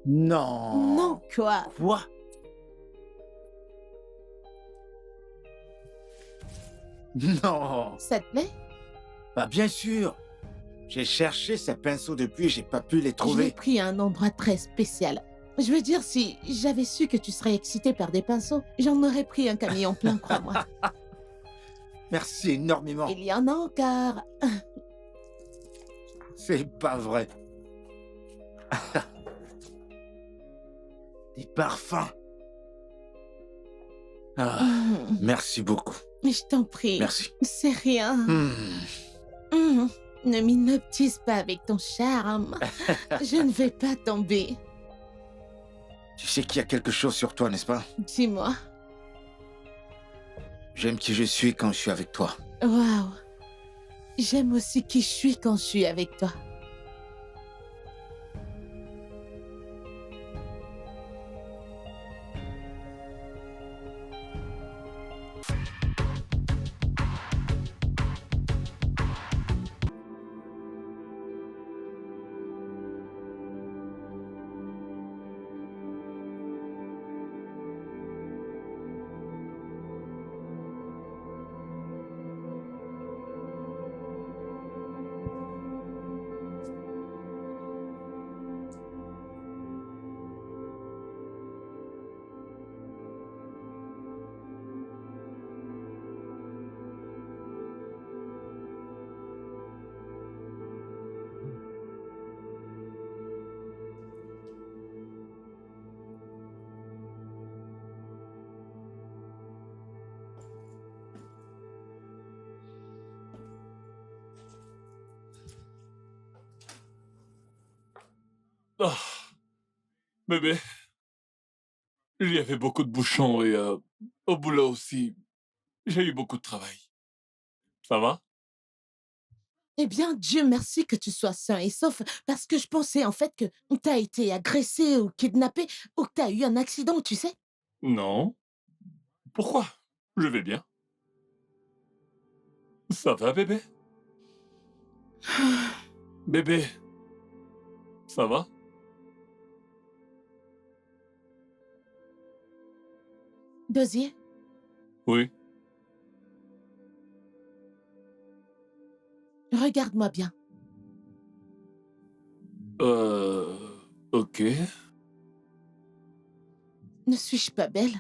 Non, Non. quoi? Quoi? Non. Ça te plaît? Bah bien sûr. J'ai cherché ces pinceaux depuis, j'ai pas pu les Je l'ai trouver. pris à un endroit très spécial. Je veux dire, si j'avais su que tu serais excité par des pinceaux, j'en aurais pris un camion plein, crois-moi. Merci énormément. Il y en a encore. C'est pas vrai. Des parfums. Ah, merci beaucoup. Je t'en prie. Merci. C'est rien. Hmm. Ne m'hypnotise pas avec ton charme. Je ne vais pas tomber. Tu sais qu'il y a quelque chose sur toi, n'est-ce pas? Dis-moi. J'aime qui je suis quand je suis avec toi. Waouh. J'aime aussi qui je suis quand je suis avec toi. Ah, bébé, il y avait beaucoup de bouchons et au boulot aussi, j'ai eu beaucoup de travail. Ça va? Eh bien, Dieu merci que tu sois sain et sauf, parce que je pensais en fait que t'as été agressé ou kidnappé ou que t'as eu un accident, tu sais. Non. Pourquoi? Je vais bien. Ça va, bébé? Bébé, ça va? Dosier, Oui. regarde-moi bien. Euh... Ok. Ne suis-je pas belle?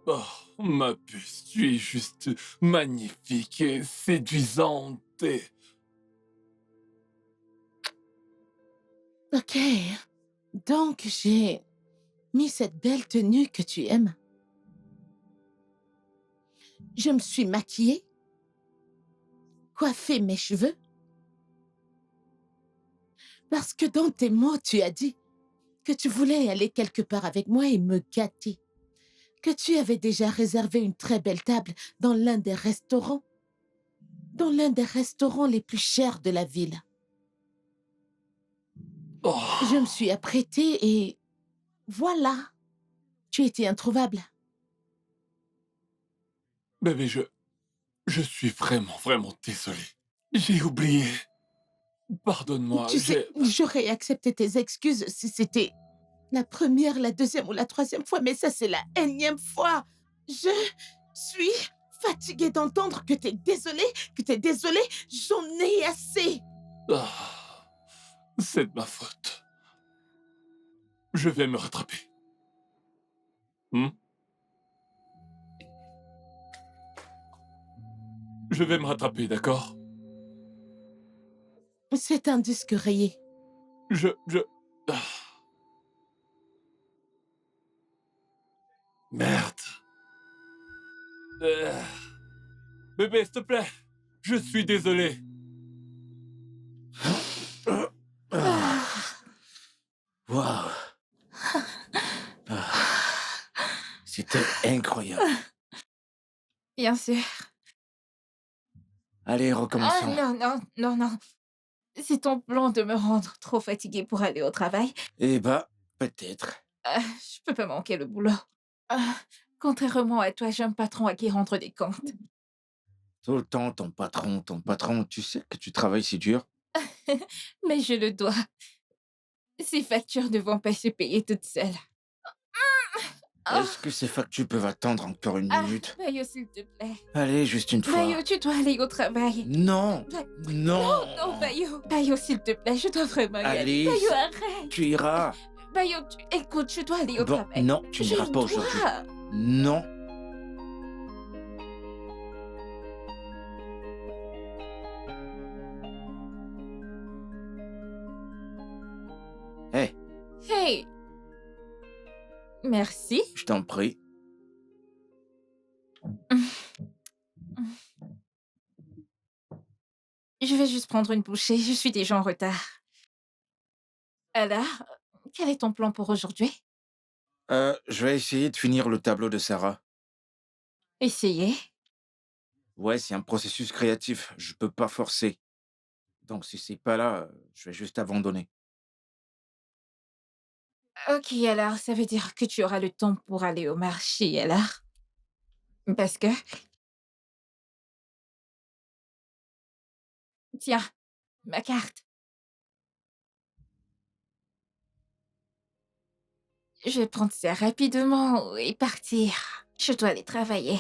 Oh, ma puce, tu es juste magnifique et séduisante et... Ok. Donc, j'ai mis cette belle tenue que tu aimes. Je me suis maquillée, coiffé mes cheveux, parce que dans tes mots, tu as dit que tu voulais aller quelque part avec moi et me gâter, que tu avais déjà réservé une très belle table dans l'un des restaurants les plus chers de la ville. Je me Oh, suis apprêtée et voilà, tu étais introuvable. bébé, je suis vraiment désolé. J'ai oublié. Pardonne-moi, Tu sais, j'ai... j'aurais accepté tes excuses si c'était la première, la deuxième ou la troisième fois, mais ça, c'est la énième fois. Je suis fatiguée d'entendre que t'es désolé. J'en ai assez. Ah, c'est de ma faute. Je vais me rattraper. Hmm? Je vais me rattraper, d'accord? C'est un disque rayé. Je... Ah, merde. Euh, Bébé, s'il te plaît. Je suis désolé. Ah, Ah, waouh. Ah, c'était incroyable. Bien sûr. Allez, Ah recommençons. non, non, non, non. C'est ton plan de me rendre trop fatiguée pour aller au travail. Eh bah, peut-être. Je peux pas manquer le boulot. Ah, contrairement à toi, j'ai un patron à qui rendre des comptes. Tout le temps, ton patron, tu sais que tu travailles si dur. Mais je le dois. Ces factures ne vont pas se payer toutes seules. Oh, Est-ce que ces factures peuvent attendre encore une ah, minute? Bayo, s'il te plaît. Allez, juste une Bayo, fois. tu dois aller au travail. Non, Ba- non. Non, Bayo. Bayo, s'il te plaît, je dois vraiment y aller. Alice, Bayo, arrête. tu iras. Bayo, écoute, je dois aller au Bon, travail. non, tu n'iras Je pas aujourd'hui. dois. Non. Hé, Hey. Merci. je t'en prie. Je vais juste prendre une bouchée, je suis déjà en retard. Alors, quel est ton plan pour aujourd'hui? Je vais essayer de finir le tableau de Sarah. Essayer. Ouais, c'est un processus créatif. Je peux pas forcer. Donc, si c'est pas là, je vais juste abandonner. Ok, alors ça veut dire que tu auras le temps pour aller au marché, alors? Parce que, tiens, ma carte. Je vais prendre ça rapidement et partir. Je dois aller travailler.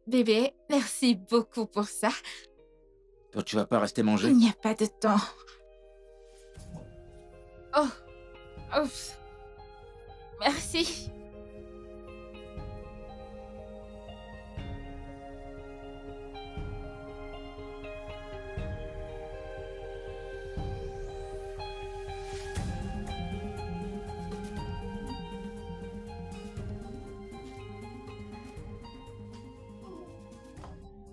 Bébé, merci beaucoup pour ça. Toi, tu vas pas rester Il manger? n'y a pas de temps. Oh, oups. Merci.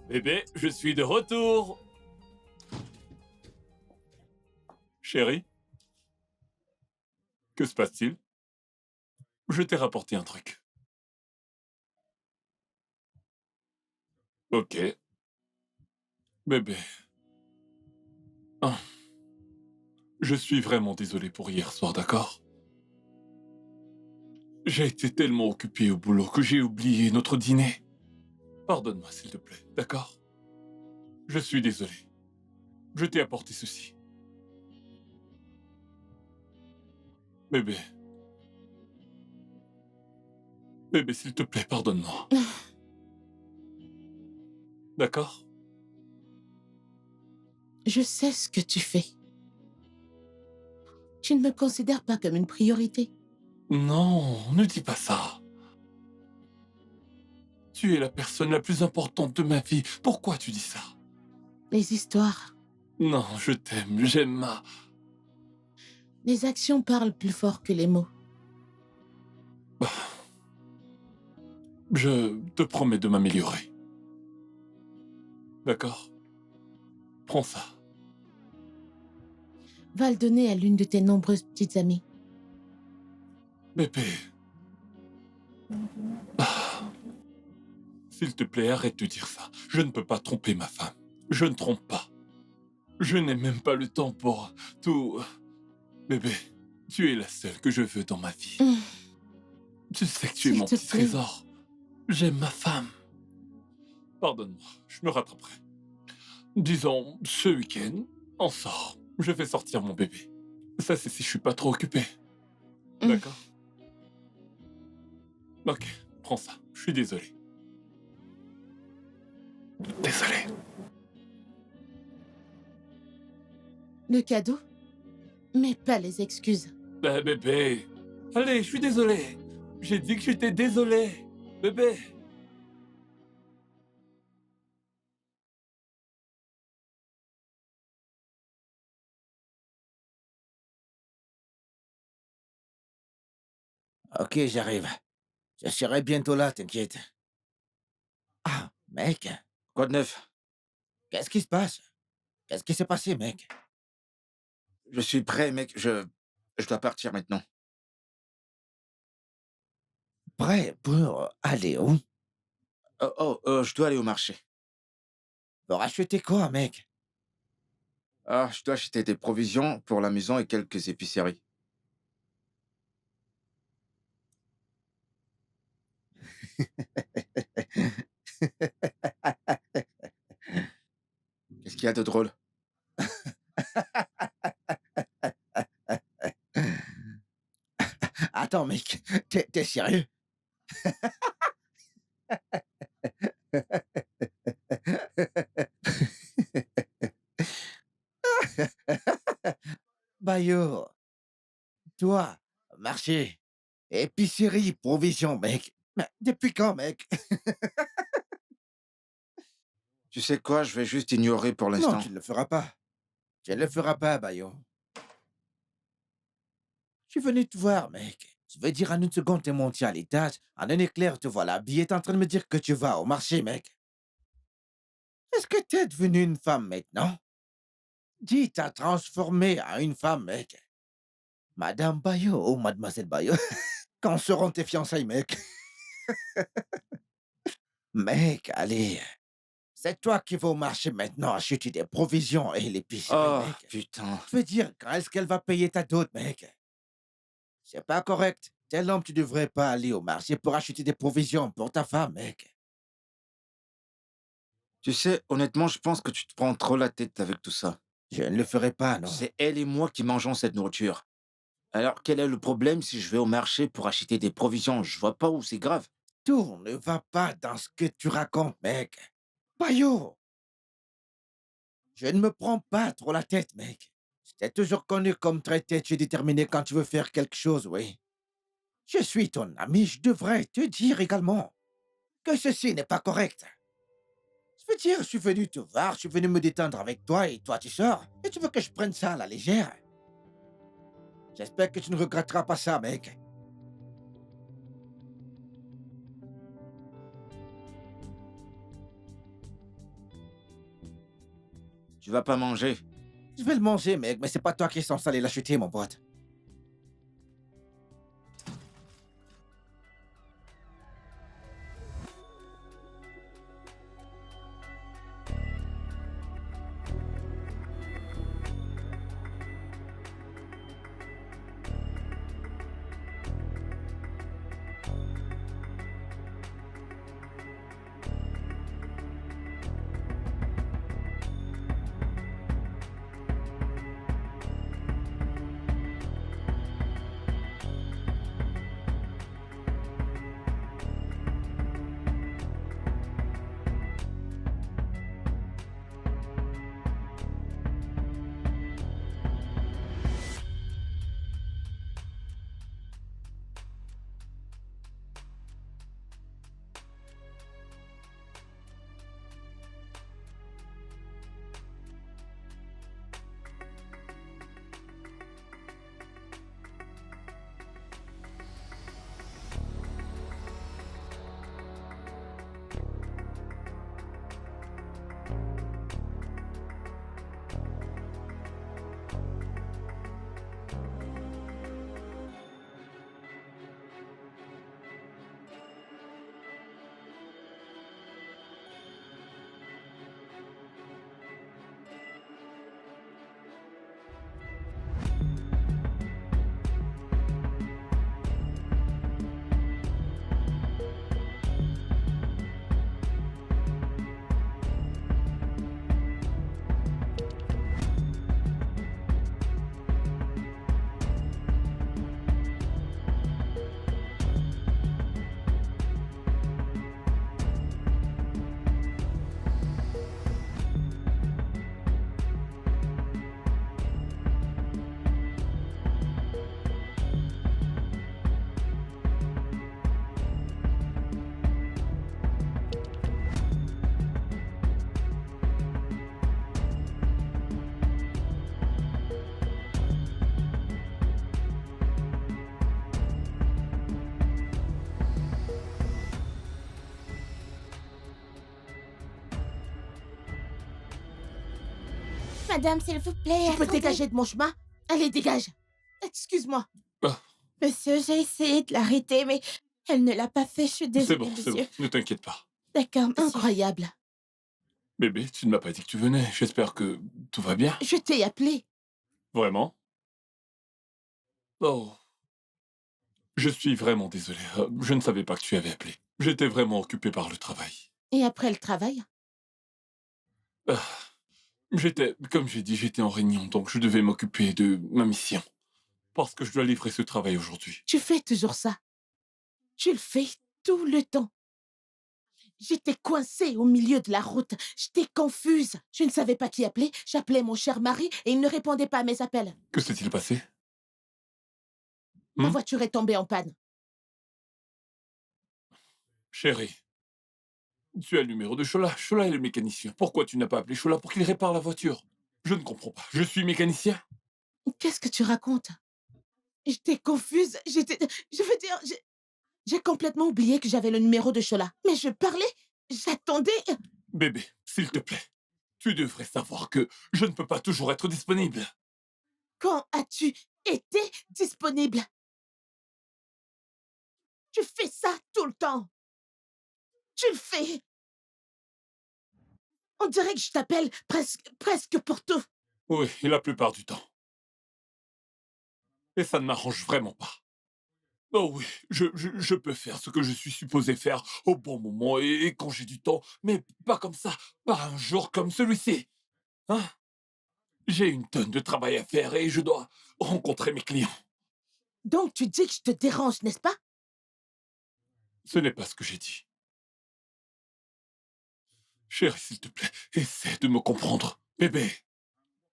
Bébé, je suis de retour. Chérie, que se passe-t-il? Je t'ai rapporté un truc. Ok. Bébé. Ah, je suis vraiment désolé pour hier soir, d'accord? J'ai été tellement occupé au boulot que j'ai oublié notre dîner. Pardonne-moi, s'il te plaît, d'accord? Je suis désolé. Je t'ai apporté ceci. Bébé. Bébé, s'il te plaît, pardonne-moi. D'accord? Je sais ce que tu fais. Tu ne me considères pas comme une priorité. Non, ne dis pas ça. Tu es la personne la plus importante de ma vie. Pourquoi tu dis ça? Les histoires, Non, je t'aime, j'aime ma... les actions parlent plus fort que les mots. Je te promets de m'améliorer. D'accord? Prends ça. Va le donner à l'une de tes nombreuses petites amies. Bébé. S'il te plaît, arrête de dire ça. Je ne peux pas tromper ma femme. Je ne trompe pas. Je n'ai même pas le temps pour tout... Bébé, tu es la seule que je veux dans ma vie. Hum, Tu sais que tu es S'il mon te petit plaît. trésor. J'aime ma femme. Pardonne-moi, je me rattraperai. Disons, ce week-end, on sort. Je fais sortir mon bébé. Ça, c'est si je suis pas trop occupé. Hum. D'accord? Ok, prends ça. Je suis désolé. Désolé. Le cadeau? Mais pas les excuses. Bah, bébé. Allez, je suis désolé. J'ai dit que j'étais désolé. Bébé. Ok, j'arrive. Je serai bientôt là, t'inquiète. Ah, mec, quoi de neuf? Qu'est-ce qui se passe? Qu'est-ce qui s'est passé, mec? Je suis prêt, mec. Je dois partir maintenant. Prêt pour aller où? Je dois aller au marché. Pour acheter quoi, mec? Ah, je dois acheter des provisions pour la maison et quelques épiceries. Qu'est-ce qu'il y a de drôle? Attends, mec, t'es sérieux? Bayo, toi, marché, épicerie, provision, mec. Mais depuis quand, mec? Tu sais quoi, je vais juste ignorer pour Non, l'instant. tu ne le feras pas. Tu ne le feras pas, Bayo. Je suis venu te voir, mec. Je veux dire, en une seconde, t'es monté à l'étage. En un éclair, te voilà habillé. T'es en train de me dire que tu vas au marché, mec. Est-ce que t'es devenue une femme maintenant? Dis, t'as transformé en une femme, mec. Madame Bayo, ou Mademoiselle Bayo. Quand seront tes fiançailles, mec? Mec, allez. C'est toi qui vas au marché maintenant acheter des provisions et l'épicerie, Oh, mec. putain. Je veux dire, quand est-ce qu'elle va payer ta dot, mec? C'est pas correct. Tel homme, tu devrais pas aller au marché pour acheter des provisions pour ta femme, mec. Tu sais, honnêtement, je pense que tu te prends trop la tête avec tout ça. Je ne le ferai pas, non. C'est elle et moi qui mangeons cette nourriture. Alors, quel est le problème si je vais au marché pour acheter des provisions? Je vois pas où c'est grave. Tout ne va pas dans ce que tu racontes, mec. Bayo, je ne me prends pas trop la tête, mec. Je t'ai toujours connu comme très têtu et déterminé quand tu veux faire quelque chose, oui. Je suis ton ami, je devrais te dire également que ceci n'est pas correct. Je veux dire, je suis venu te voir, je suis venu me détendre avec toi et toi tu sors. Et tu veux que je prenne ça à la légère? J'espère que tu ne regretteras pas ça, mec. Tu vas pas manger. Je vais le manger, mec, mais c'est pas toi qui es censé aller l'acheter, mon pote. Madame, s'il vous plaît. Tu peux dégager de mon chemin? Allez, dégage. Excuse-moi. Ah. Monsieur, j'ai essayé de l'arrêter, mais elle ne l'a pas fait. Je suis C'est désolée, bon, monsieur. c'est bon. Ne t'inquiète pas. D'accord, monsieur. Incroyable. Bébé, tu ne m'as pas dit que tu venais. J'espère que tout va bien. Je t'ai appelé. Vraiment? Oh. Je suis vraiment désolé. Je ne savais pas que tu avais appelé. J'étais vraiment occupé par le travail. Et après le travail? Ah. Comme j'ai dit, j'étais en réunion, donc je devais m'occuper de ma mission. parce que je dois livrer ce travail aujourd'hui. Tu fais toujours ça. Tu le fais tout le temps. J'étais coincée au milieu de la route. J'étais confuse. Je ne savais pas qui appeler. J'appelais mon cher mari et il ne répondait pas à mes appels. Que s'est-il passé? Ma Hmm? voiture est tombée en panne. Chérie, tu as le numéro de Chola. Chola est le mécanicien. Pourquoi tu n'as pas appelé Chola pour qu'il répare la voiture? Je ne comprends pas. Je suis mécanicien. Qu'est-ce que tu racontes? J'étais confuse. Je veux dire, j'ai complètement oublié que j'avais le numéro de Chola. Mais je parlais, j'attendais. Bébé, s'il te plaît, tu devrais savoir que je ne peux pas toujours être disponible. Quand as-tu été disponible? Tu fais ça tout le temps. Tu le fais. On dirait que je t'appelle presque pour tout. Oui, et la plupart du temps. Et ça ne m'arrange vraiment pas. Oh oui, je peux faire ce que je suis supposé faire au bon moment et quand j'ai du temps, mais pas comme ça, pas un jour comme celui-ci. Hein? J'ai une tonne de travail à faire et je dois rencontrer mes clients. Donc tu dis que je te dérange, n'est-ce pas? Ce n'est pas ce que j'ai dit. Chérie, s'il te plaît, essaie de me comprendre. Bébé,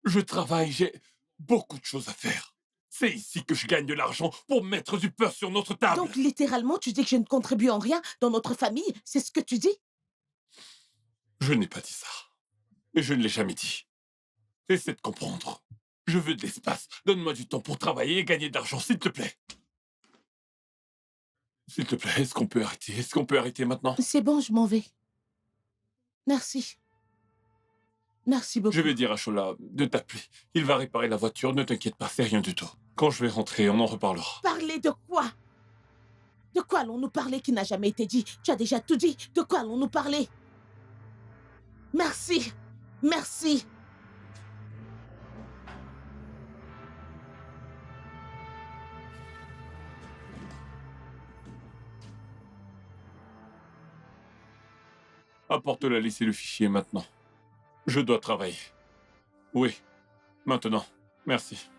je travaille, j'ai beaucoup de choses à faire. C'est ici que je gagne de l'argent pour mettre du beurre sur notre table. Donc littéralement, tu dis que je ne contribue en rien dans notre famille? C'est ce que tu dis? Je n'ai pas dit ça. Et je ne l'ai jamais dit. Essaie de comprendre. Je veux de l'espace. Donne-moi du temps pour travailler et gagner de l'argent, s'il te plaît. S'il te plaît, est-ce qu'on peut arrêter? Est-ce qu'on peut arrêter maintenant? C'est bon, je m'en vais. Merci. Merci beaucoup. Je vais dire à Chola de t'appeler. Il va réparer la voiture, ne t'inquiète pas, c'est rien du tout. Quand je vais rentrer, on en reparlera. Parler de quoi? De quoi allons-nous parler qui n'a jamais été dit? Tu as déjà tout dit. De quoi allons-nous parler? Merci. Merci. Apporte la liste et le fichier maintenant. Je dois travailler. Oui, maintenant. Merci.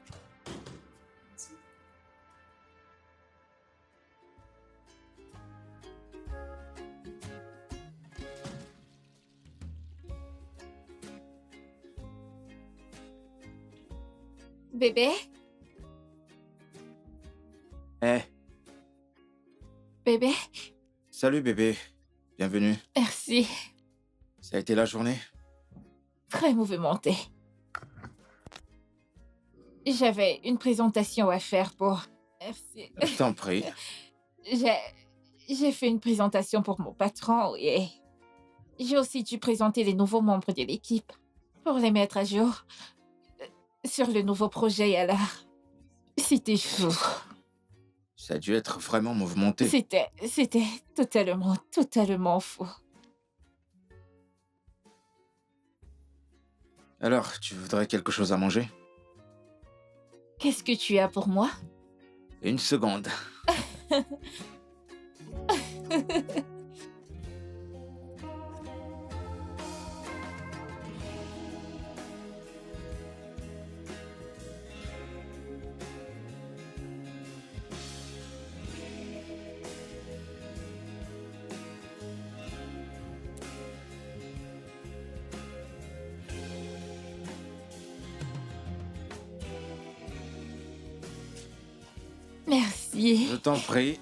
Bébé? Eh, Bébé? salut bébé. Bienvenue. Merci. Ça a été la journée? Très mouvementé. J'avais une présentation à faire pour... Merci. Je t'en prie. J'ai fait une présentation pour mon patron et j'ai aussi dû présenter les nouveaux membres de l'équipe pour les mettre à jour sur le nouveau projet. Alors, c'était fou. Ça a dû être vraiment mouvementé. C'était totalement fou. Alors, tu voudrais quelque chose à manger? Qu'est-ce que tu as pour moi? Une seconde. Merci. Je t'en prie.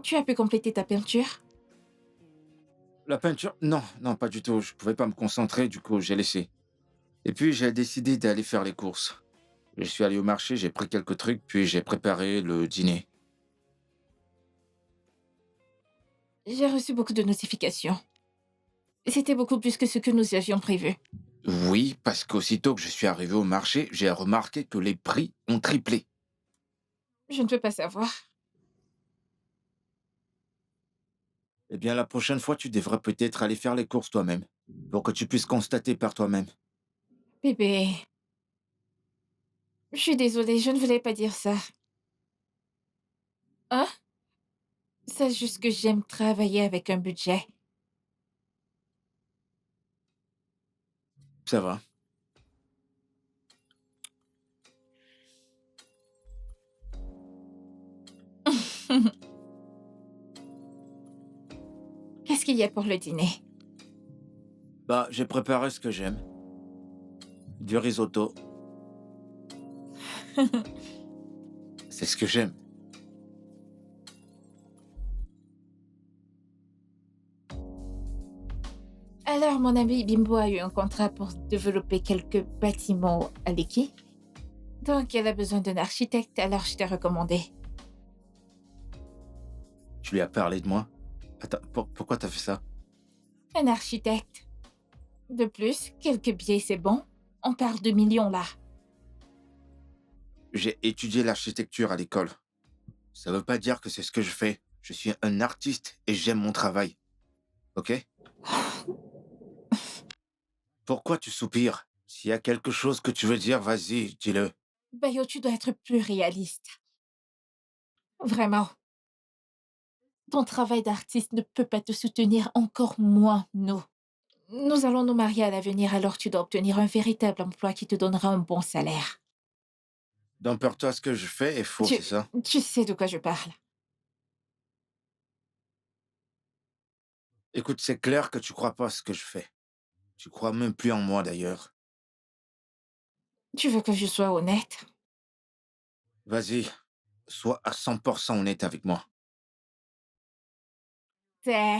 Tu as pu compléter ta peinture? La peinture? Non, non, pas du tout. Je pouvais pas me concentrer, du coup, j'ai laissé. Et puis, j'ai décidé d'aller faire les courses. Je suis allé au marché, j'ai pris quelques trucs, puis j'ai préparé le dîner. J'ai reçu beaucoup de notifications. C'était beaucoup plus que ce que nous avions prévu. Oui, parce qu'aussitôt que je suis arrivé au marché, j'ai remarqué que les prix ont triplé. Je ne peux pas savoir. Eh bien, la prochaine fois, tu devrais peut-être aller faire les courses toi-même, pour que tu puisses constater par toi-même. Bébé. Je suis désolée, je ne voulais pas dire ça. Hein? C'est juste que j'aime travailler avec un budget. Ça va. Qu'est-ce qu'il y a pour le dîner? Bah, j'ai préparé ce que j'aime. Du risotto. C'est ce que j'aime. Alors, mon ami Bimbo a eu un contrat pour développer quelques bâtiments à Lekki. Donc, elle a besoin d'un architecte, alors je t'ai recommandé. Tu lui as parlé de moi? Attends, pourquoi t'as fait ça? Un architecte. De plus, quelques billets, c'est bon. On parle de millions là. J'ai étudié l'architecture à l'école. Ça veut pas dire que c'est ce que je fais. Je suis un artiste et j'aime mon travail. Ok? Pourquoi tu soupires? S'il y a quelque chose que tu veux dire, vas-y, dis-le. Bayo, tu dois être plus réaliste. Vraiment. Ton travail d'artiste ne peut pas te soutenir, encore moins nous. Nous allons nous marier à l'avenir, alors tu dois obtenir un véritable emploi qui te donnera un bon salaire. Donc pour toi, ce que je fais est faux, c'est ça? Tu sais de quoi je parle. Écoute, c'est clair que tu crois pas à ce que je fais. Tu crois même plus en moi, d'ailleurs. Tu veux que je sois honnête? Vas-y, sois à 100% honnête avec moi. Tes...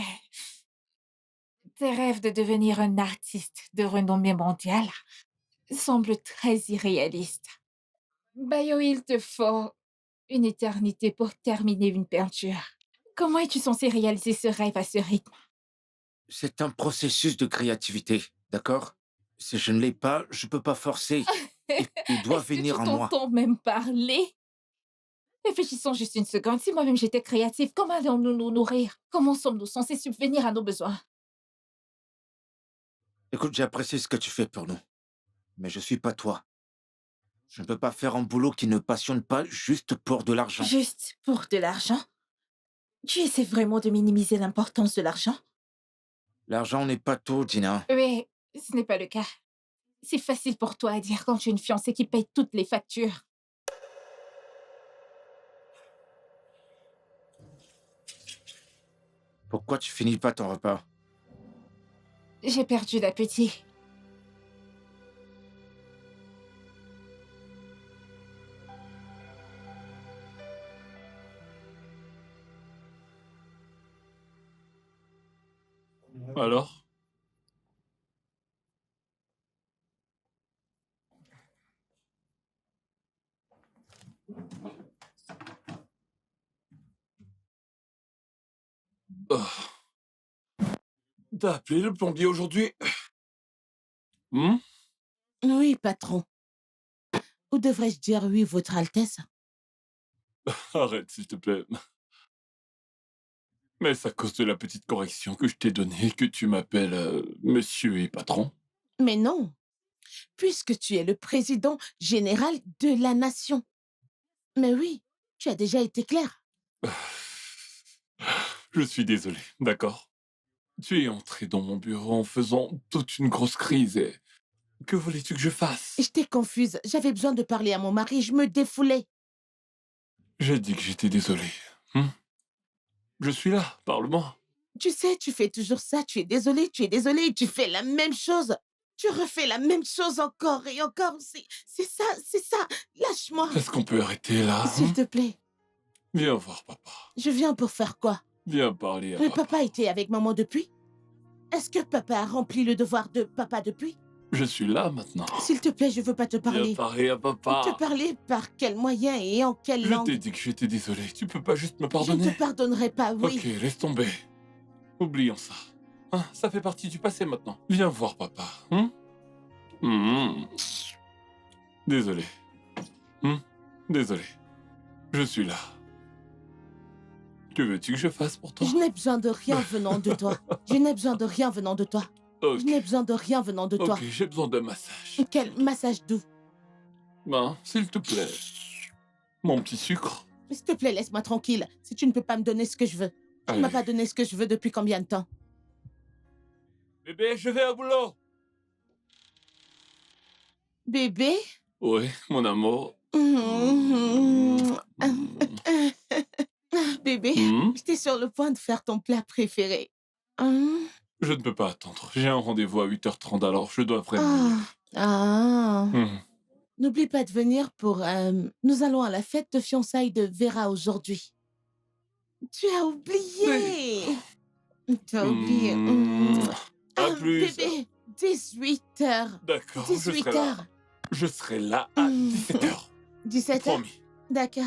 Tes rêves de devenir un artiste de renommée mondiale semblent très irréalistes. Bayo, il te faut une éternité pour terminer une peinture. Comment es-tu censé réaliser ce rêve à ce rythme? C'est un processus de créativité, d'accord? Si je ne l'ai pas, je peux pas forcer. Il doit Est-ce que venir tu en moi. t'entends même parler? Réfléchissons juste une seconde. Si moi-même j'étais créative, comment allons-nous nous nourrir? Comment sommes-nous censés subvenir à nos besoins? Écoute, j'apprécie ce que tu fais pour nous. Mais je suis pas toi. Je ne peux pas faire un boulot qui ne passionne pas juste pour de l'argent. Juste pour de l'argent? Tu essaies vraiment de minimiser l'importance de l'argent? L'argent n'est pas tout, Dina. Oui, ce n'est pas le cas. C'est facile pour toi à dire quand tu es une fiancée qui paye toutes les factures. Pourquoi tu finis pas ton repas? J'ai perdu l'appétit. Alors? Oh. T'as appelé le plombier aujourd'hui? Hmm? Oui, patron. Ou devrais-je dire oui, Votre Altesse? Arrête, s'il te plaît. Mais c'est à cause de la petite correction que je t'ai donnée que tu m'appelles monsieur et patron. Mais non, puisque tu es le président général de la nation. Mais oui, tu as déjà été clair. Je suis désolé, d'accord? Tu es entré dans mon bureau en faisant toute une grosse crise et... Que voulais-tu que je fasse? J'étais confuse. J'avais besoin de parler à mon mari. Je me défoulais. J'ai dit que j'étais désolé. Hmm? Je suis là, parle-moi. Tu sais, tu fais toujours ça. Tu es désolé, et tu fais la même chose. Tu refais la même chose encore et encore. C'est ça, c'est ça. Lâche-moi. Est-ce qu'on peut arrêter là? S'il te plaît. Viens voir papa. Je viens pour faire quoi? Viens parler à Mais papa. papa était avec maman depuis? Est-ce que papa a rempli le devoir de papa depuis? Je suis là maintenant. S'il te plaît, je veux pas te Viens parler. parler à papa. Te parler par quel moyen et en quelle Je langue? t'ai dit que j'étais désolé. Tu peux pas juste me Je ne pardonner? te pardonnerai pas, oui. Ok, laisse tomber. Oublions ça. Hein, ça fait partie du passé maintenant. Viens voir papa. Désolé. Désolé. Je suis là. Que veux-tu que je fasse pour toi? Je n'ai besoin de rien venant de toi. Je n'ai besoin de rien venant de toi. Ok, Je n'ai besoin de rien venant de toi. ok, j'ai besoin d'un massage. Quel massage doux. Ben, s'il te plaît. Mon petit sucre. S'il te plaît, laisse-moi tranquille. Si tu ne peux pas me donner ce que je veux. Tu ne m'as pas donné ce que je veux depuis combien de temps? Bébé, je vais au boulot. Bébé? Oui, mon amour. Bébé, Hmm? j'étais sur le point de faire ton plat préféré. Hum, Je ne peux pas attendre. J'ai un rendez-vous à 8h30, alors je dois vraiment y Ah, aller. ah. Hmm. N'oublie pas de venir pour... nous allons à la fête de fiançailles de Vera aujourd'hui. Tu as Mais- oublié. Tu as oublié. Hmm. À plus. Bébé, 18h. D'accord, je serai 18 là. heures. Je serai là à 17h. 17h? Promis. D'accord.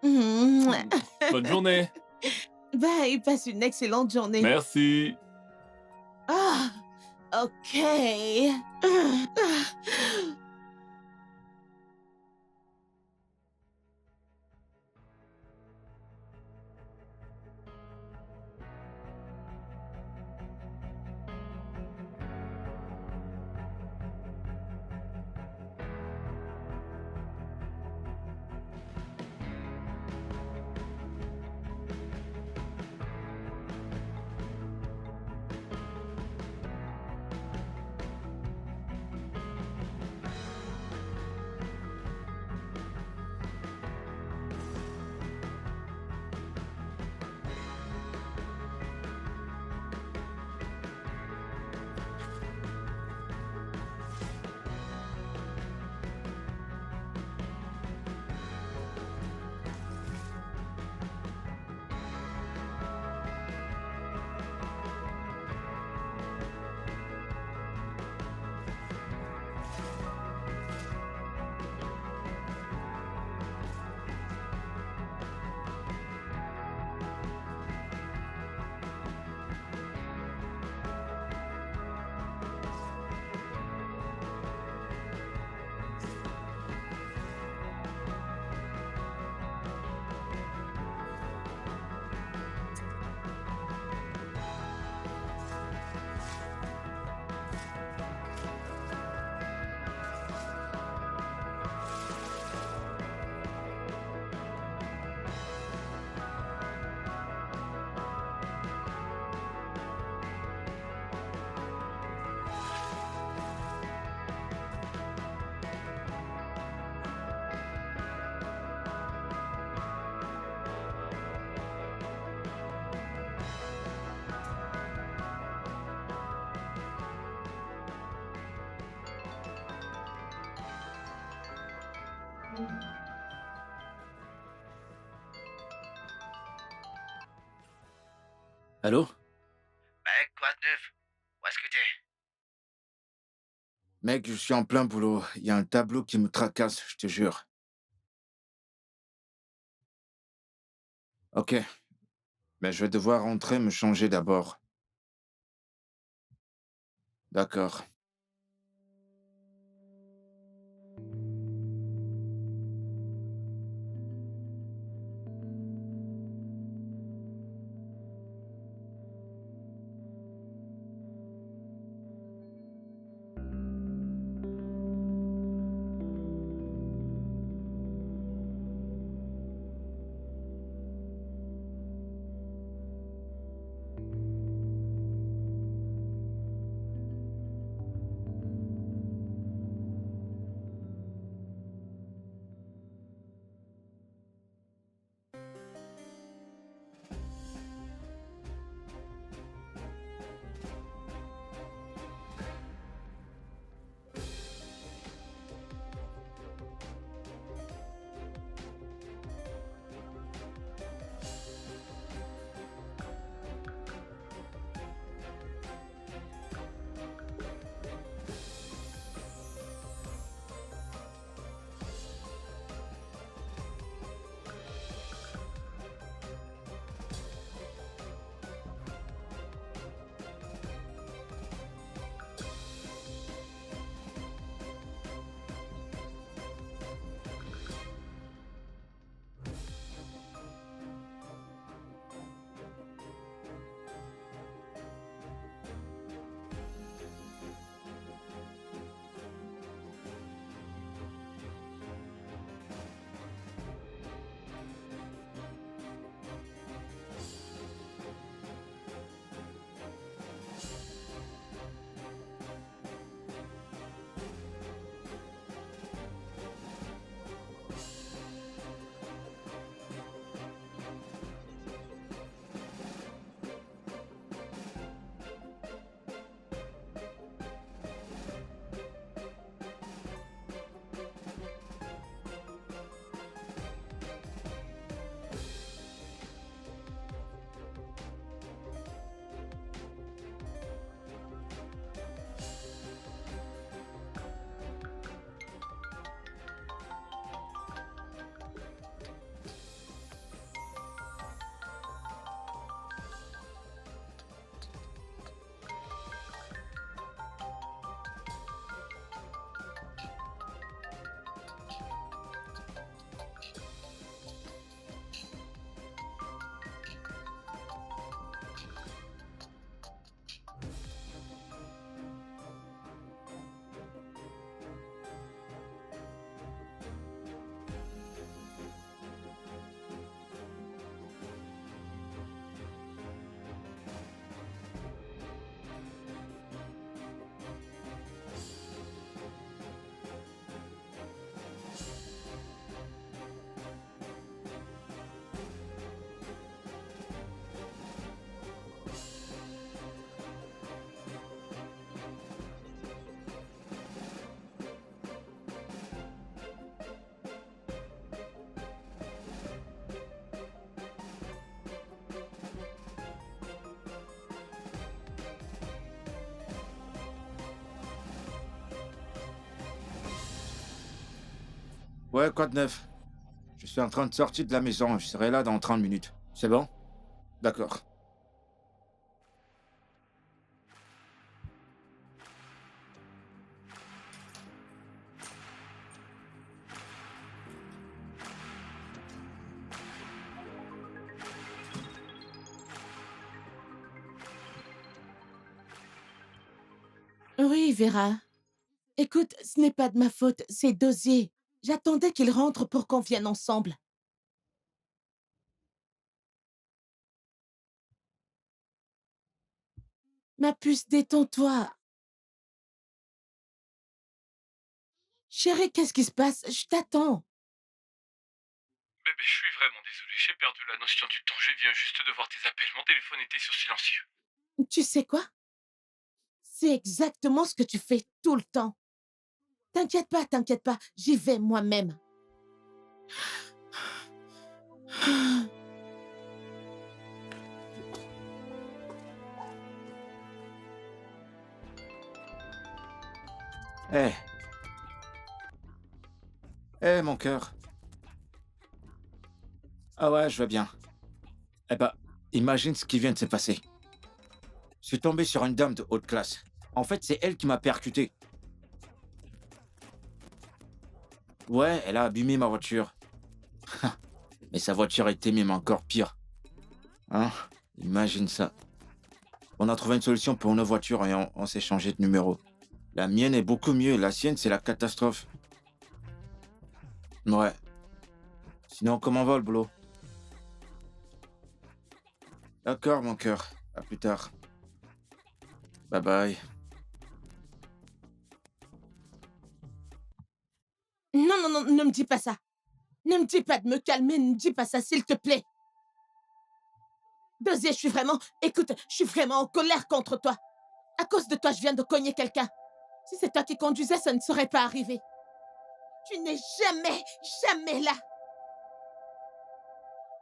Bonne journée. Bye, passe une excellente journée. Merci. Ah, ok. Allô? Mec, quoi de neuf? Où est-ce que t'es? Mec, je suis en plein boulot. Il y a un tableau qui me tracasse, je te jure. Ok, mais je vais devoir rentrer me changer d'abord. D'accord. Ouais, quoi de neuf? Je suis en train de sortir de la maison. Je serai là dans 30 minutes. C'est bon? D'accord. Oui, Vera. Écoute, ce n'est pas de ma faute, c'est Dosier. J'attendais qu'il rentre pour qu'on vienne ensemble. Ma puce, détends-toi. Chérie, qu'est-ce qui se passe? Je t'attends. Bébé, je suis vraiment désolé, j'ai perdu la notion du temps. Je viens juste de voir tes appels. Mon téléphone était sur silencieux. Tu sais quoi? C'est exactement ce que tu fais tout le temps. T'inquiète pas, j'y vais moi-même. Eh, eh, mon cœur. Ah ouais, je vais bien. Eh ben, imagine ce qui vient de se passer. Je suis tombé sur une dame de haute classe. En fait, c'est elle qui m'a percuté. Ouais, elle a abîmé ma voiture. Mais sa voiture était même encore pire. Hein? Imagine ça. On a trouvé une solution pour nos voitures et on s'est changé de numéro. La mienne est beaucoup mieux, la sienne, c'est la catastrophe. Ouais. Sinon, comment va le boulot? D'accord, mon cœur. À plus tard. Bye bye. Non, non, non, ne me dis pas ça. Ne me dis pas de me calmer, ne me dis pas ça, s'il te plaît. Dosier, écoute, je suis vraiment en colère contre toi. À cause de toi, je viens de cogner quelqu'un. Si c'est toi qui conduisais, ça ne serait pas arrivé. Tu n'es jamais là.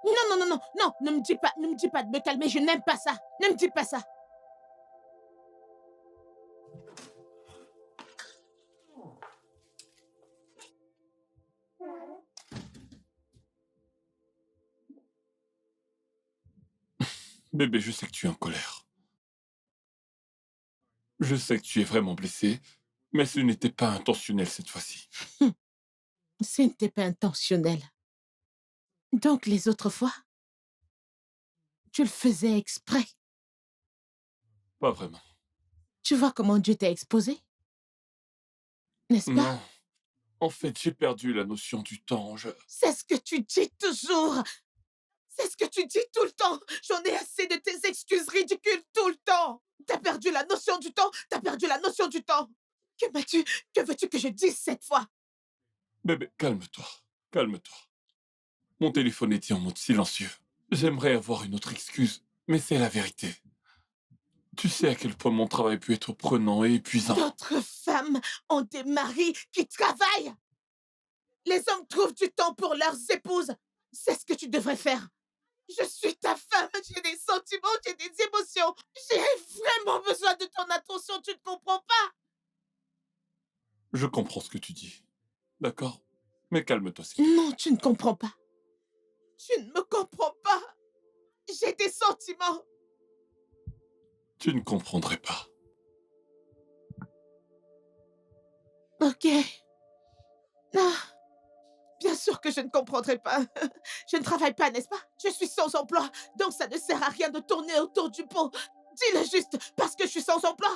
Non, non, non, non, non, ne me dis pas de me calmer, je n'aime pas ça. Ne me dis pas ça. Bébé, je sais que tu es en colère. Je sais que tu es vraiment blessé, mais ce n'était pas intentionnel cette fois-ci. Ce n'était pas intentionnel. Donc les autres fois, tu le faisais exprès. Pas vraiment. Tu vois comment Dieu t'a exposé? N'est-ce pas? Non. En fait, j'ai perdu la notion du temps. C'est ce que tu dis toujours. C'est ce que tu dis tout le temps. J'en ai assez de tes excuses ridicules tout le temps. T'as perdu la notion du temps. T'as perdu la notion du temps. Que m'as-tu? Que veux-tu que je dise cette fois? Bébé, calme-toi. Calme-toi. Mon téléphone était en mode silencieux. J'aimerais avoir une autre excuse, mais c'est la vérité. Tu sais à quel point mon travail peut être prenant et épuisant. D'autres femmes ont des maris qui travaillent. Les hommes trouvent du temps pour leurs épouses. C'est ce que tu devrais faire. Je suis ta femme, j'ai des sentiments, j'ai des émotions. J'ai vraiment besoin de ton attention, tu ne comprends pas? Je comprends ce que tu dis. D'accord? Mais calme-toi, s'il te plaît. Non, tu ne comprends pas. Tu ne me comprends pas. J'ai des sentiments. Tu ne comprendrais pas. Ok. Ah, bien sûr que je ne comprendrai pas. Je ne travaille pas, n'est-ce pas? Je suis sans emploi, donc ça ne sert à rien de tourner autour du pot. Dis-le juste, parce que je suis sans emploi.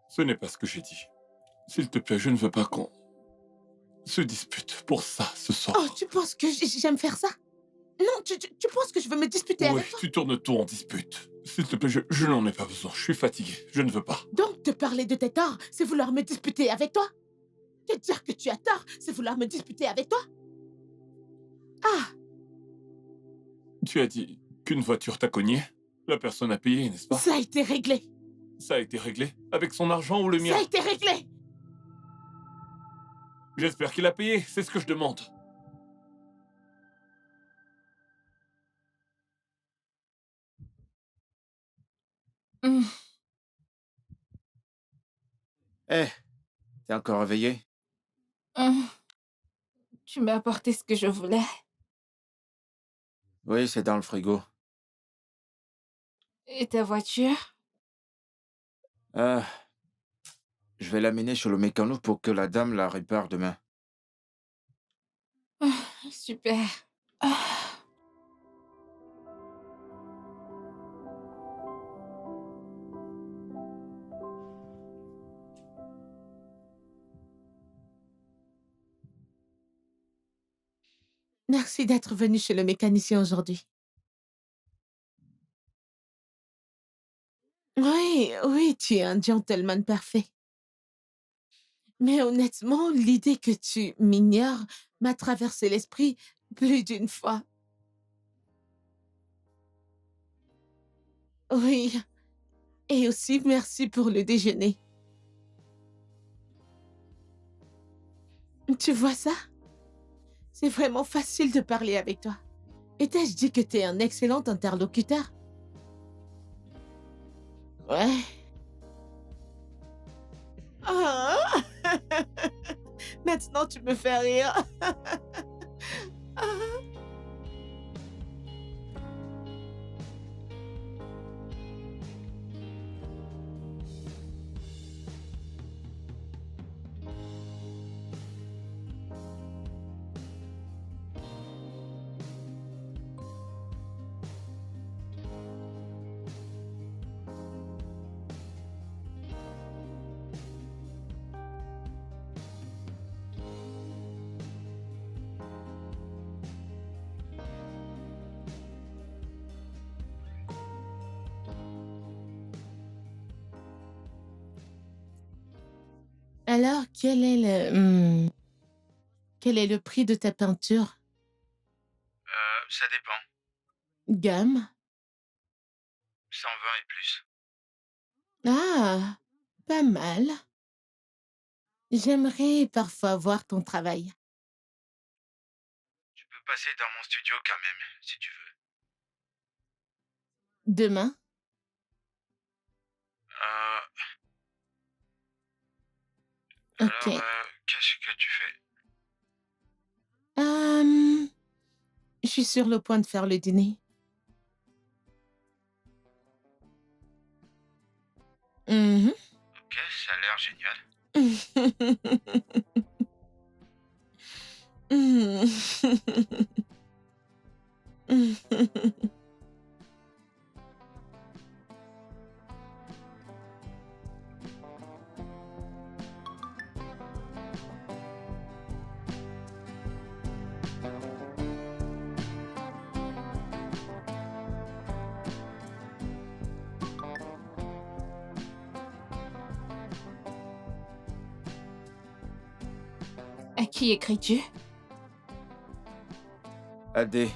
Ce n'est pas ce que j'ai dit. S'il te plaît, je ne veux pas qu'on se dispute pour ça ce Oh, soir. tu penses que j'aime faire ça? Non, tu penses que je veux me disputer Oui, avec toi? tu tournes tout en dispute. S'il te plaît, je n'en ai pas besoin. Je suis fatigué. Je ne veux pas. Donc, te parler de tes torts, c'est vouloir me disputer avec toi? Te dire que tu as tort, c'est vouloir me disputer avec toi? Ah, Tu as dit qu'une voiture t'a cogné. La personne a payé, n'est-ce pas? ça a été réglé. Ça a été réglé. Avec son argent ou le mien? Ça a été réglé. J'espère qu'il a payé. C'est ce que je demande. Hum, Eh, t'es encore réveillé? Hum, Tu m'as apporté ce que je voulais. Oui, c'est dans le frigo. Et ta voiture? Ah, je vais l'amener chez le mécano pour que la dame la répare demain. Super. Ah, Merci d'être venu chez le mécanicien aujourd'hui. Oui, oui, tu es un gentleman parfait. Mais honnêtement, l'idée que tu m'ignores m'a traversé l'esprit plus d'une fois. Oui, et aussi merci pour le déjeuner. Tu vois ça? C'est vraiment facile de parler avec toi. Et t'ai-je dit que t'es un excellent interlocuteur? Ouais. Ah! Maintenant, tu me fais rire. Alors, quel est le prix de ta peinture? Ça dépend. Gamme? 120 et plus. Ah, pas mal. J'aimerais parfois voir ton travail. Tu peux passer dans mon studio quand même, si tu veux. Demain? Euh, Ok. qu'est-ce que tu fais? Euh, je suis sur le point de faire le dîner. Mhm. Ok, ça a l'air génial. à qui écris-tu? AD,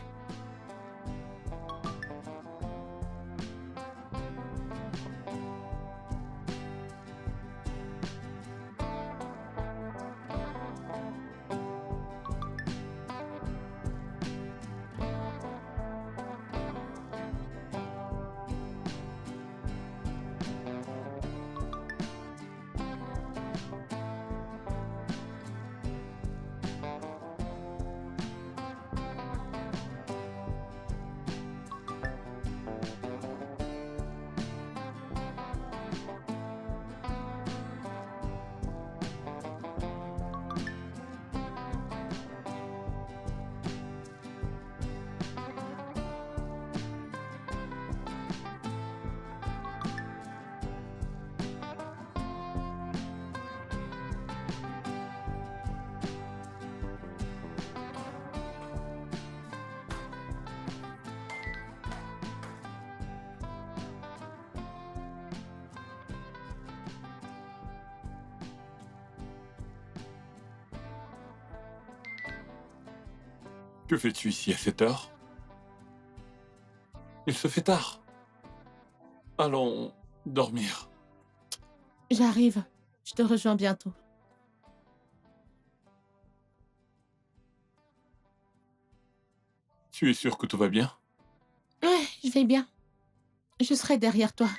Que fais-tu ici à cette heure? Il se fait tard. Allons dormir. J'arrive. Je te rejoins bientôt. Tu es sûr que tout va bien? Ouais, je vais bien. Je serai derrière toi.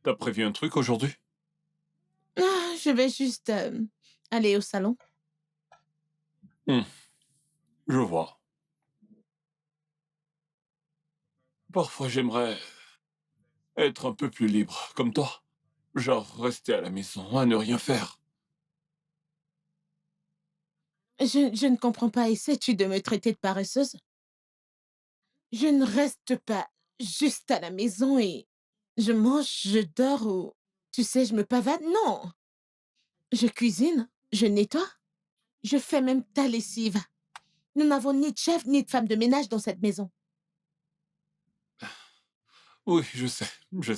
T'as prévu un truc aujourd'hui? Ah, je vais juste aller au salon. Hmm, je vois. Parfois, j'aimerais être un peu plus libre, comme toi. Genre, rester à la maison, à ne rien faire. Je ne comprends pas. Essaies-tu de me traiter de paresseuse? Je ne reste pas juste à la maison et je mange, je dors ou, tu sais, je me pavane. Non, je cuisine, je nettoie, je fais même ta lessive. Nous n'avons ni de chef ni de femme de ménage dans cette maison. Oui, je sais. Je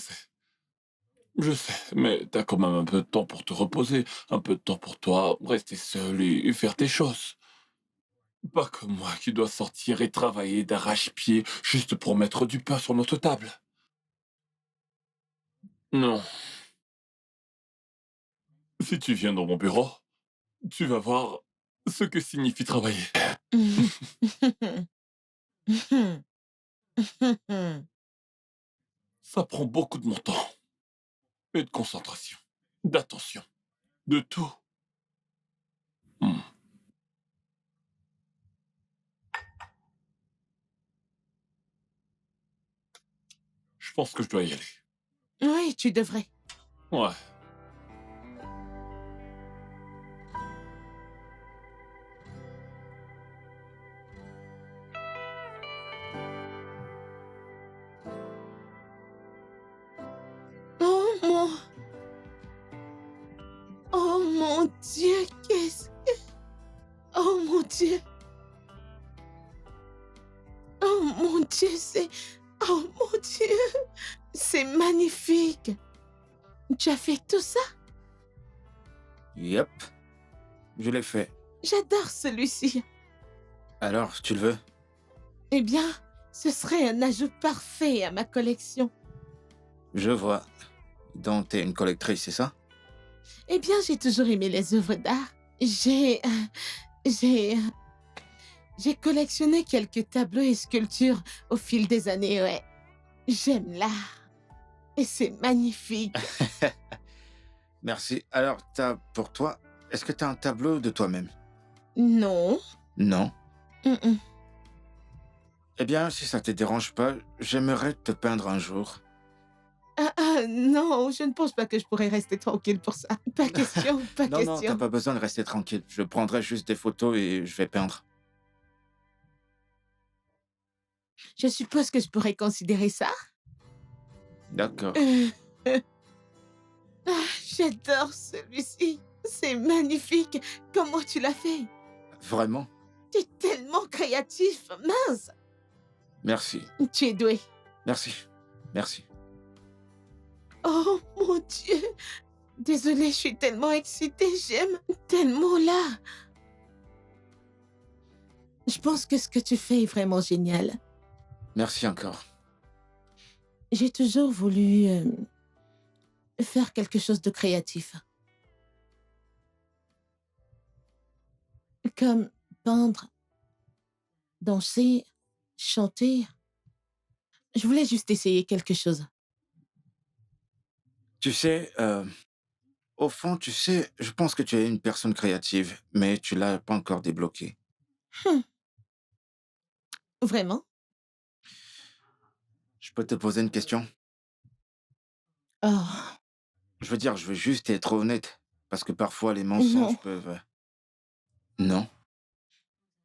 sais, mais t'as quand même un peu de temps pour te reposer, un peu de temps pour toi, rester seul et faire tes choses. Pas comme moi qui dois sortir et travailler d'arrache-pied juste pour mettre du pain sur notre table. Non, si tu viens dans mon bureau, tu vas voir ce que signifie travailler. Ça prend beaucoup de mon temps et de concentration, d'attention, de tout. Hmm, je pense que je dois y aller. Oui, tu devrais. Ouais. Oh mon... Oh mon Dieu, qu'est-ce... Oh mon Dieu. Oh mon Dieu, c'est... Oh mon Dieu. C'est magnifique. Tu as fait tout ça? Yep, je l'ai fait. J'adore celui-ci. Alors, tu le veux? Eh bien, ce serait un ajout parfait à ma collection. Je vois. Donc, t'es une collectrice, c'est ça? Eh bien, j'ai toujours aimé les œuvres d'art. J'ai... J'ai collectionné quelques tableaux et sculptures au fil des années, ouais. J'aime l'art. Et c'est magnifique. Merci. Alors, pour toi, est-ce que t'as un tableau de toi-même? Non. Non. Mm-mm. Eh bien, si ça te dérange pas, j'aimerais te peindre un jour. Non, je ne pense pas que je pourrais rester tranquille pour ça. Pas question, pas Non, non, t'as question. pas besoin de rester tranquille. Je prendrai juste des photos et je vais peindre. Je suppose que je pourrais considérer ça. D'accord. Euh, J'adore celui-ci. C'est magnifique. Comment tu l'as fait? Vraiment? Tu es tellement créatif. Mince. Merci. Tu es doué. Merci. Merci. Oh mon Dieu. Désolée, je suis tellement excitée. J'aime tellement là. Je pense que ce que tu fais est vraiment génial. Merci encore. J'ai toujours voulu faire quelque chose de créatif. Comme peindre, danser, chanter. Je voulais juste essayer quelque chose. Tu sais, au fond, tu sais, je pense que tu es une personne créative, mais tu l'as pas encore débloquée. Hum, vraiment? Je peux te poser une question? Oh, Je veux dire, je veux juste être honnête, parce que parfois les non. mensonges peuvent... Non,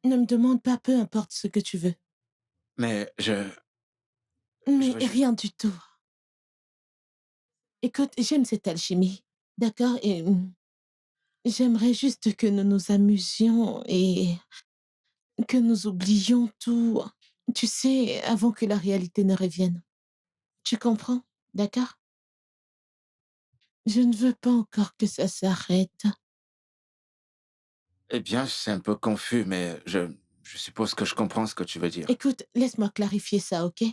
Ne me demande pas, peu importe ce que tu veux. mais je Mais veux juste... rien du tout. Écoute, j'aime cette alchimie. D'accord? Et j'aimerais juste que nous nous amusions et que nous oublions tout. Tu sais, avant que la réalité ne revienne. Tu comprends? D'accord? Je ne veux pas encore que ça s'arrête. Eh bien, c'est un peu confus, mais je suppose que je comprends ce que tu veux dire. Écoute, laisse-moi clarifier ça, ok?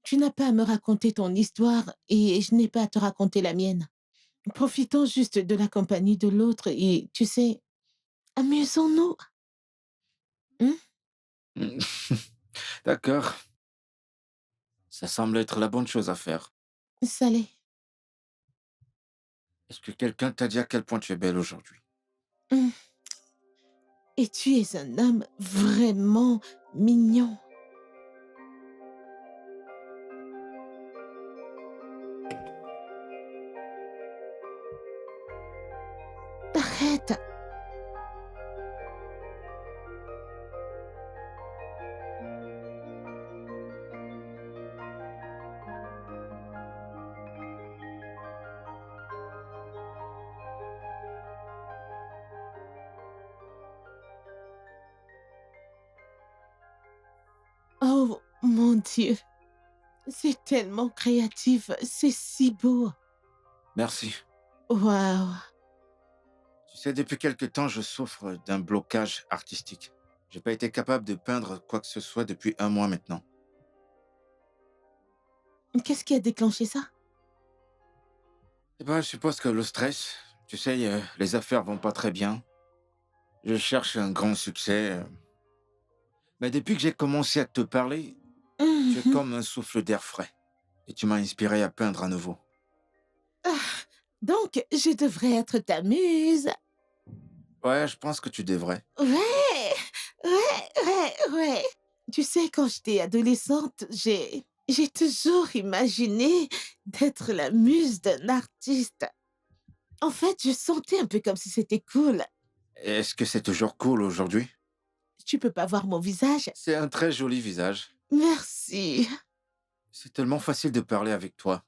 Tu n'as pas à me raconter ton histoire et je n'ai pas à te raconter la mienne. Profitons juste de la compagnie de l'autre et, tu sais, amusons-nous. Hein? D'accord, ça semble être la bonne chose à faire. Salé. Est-ce que quelqu'un t'a dit à quel point tu es belle aujourd'hui? Hum. Et tu es un homme vraiment mignon. Arrête. Oh mon Dieu, c'est tellement créatif, c'est si beau. Merci. Waouh. Tu sais, depuis quelque temps, je souffre d'un blocage artistique. J'ai pas été capable de peindre quoi que ce soit depuis 1 mois maintenant. Qu'est-ce qui a déclenché ça? Eh ben, je suppose que le stress, tu sais, les affaires vont pas très bien. Je cherche un grand succès. Mais depuis que j'ai commencé à te parler, tu es Mhm. comme un souffle d'air frais. Et tu m'as inspiré à peindre à nouveau. Ah, donc, je devrais être ta muse. Ouais, je pense que tu devrais. Ouais, ouais. Tu sais, quand j'étais adolescente, j'ai toujours imaginé d'être la muse d'un artiste. En fait, je sentais un peu comme si c'était cool. Est-ce que c'est toujours cool aujourd'hui? Tu peux pas voir mon visage? C'est un très joli visage. Merci. C'est tellement facile de parler avec toi.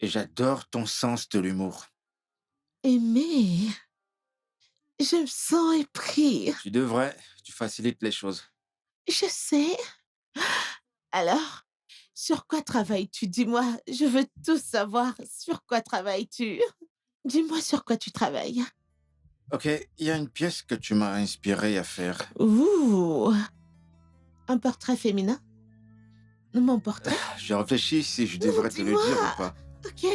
Et j'adore ton sens de l'humour. Aimé, je me sens épris. Tu devrais, tu facilites les choses. Je sais. Alors, sur quoi travailles-tu? Dis-moi, je veux tout savoir. Sur quoi travailles-tu? Dis-moi sur quoi tu travailles. Ok, il y a une pièce que tu m'as inspiré à faire. Ouh, un portrait féminin? Mon portrait? Je réfléchis si je Non, devrais te le dis-moi. dire ou pas. Ok.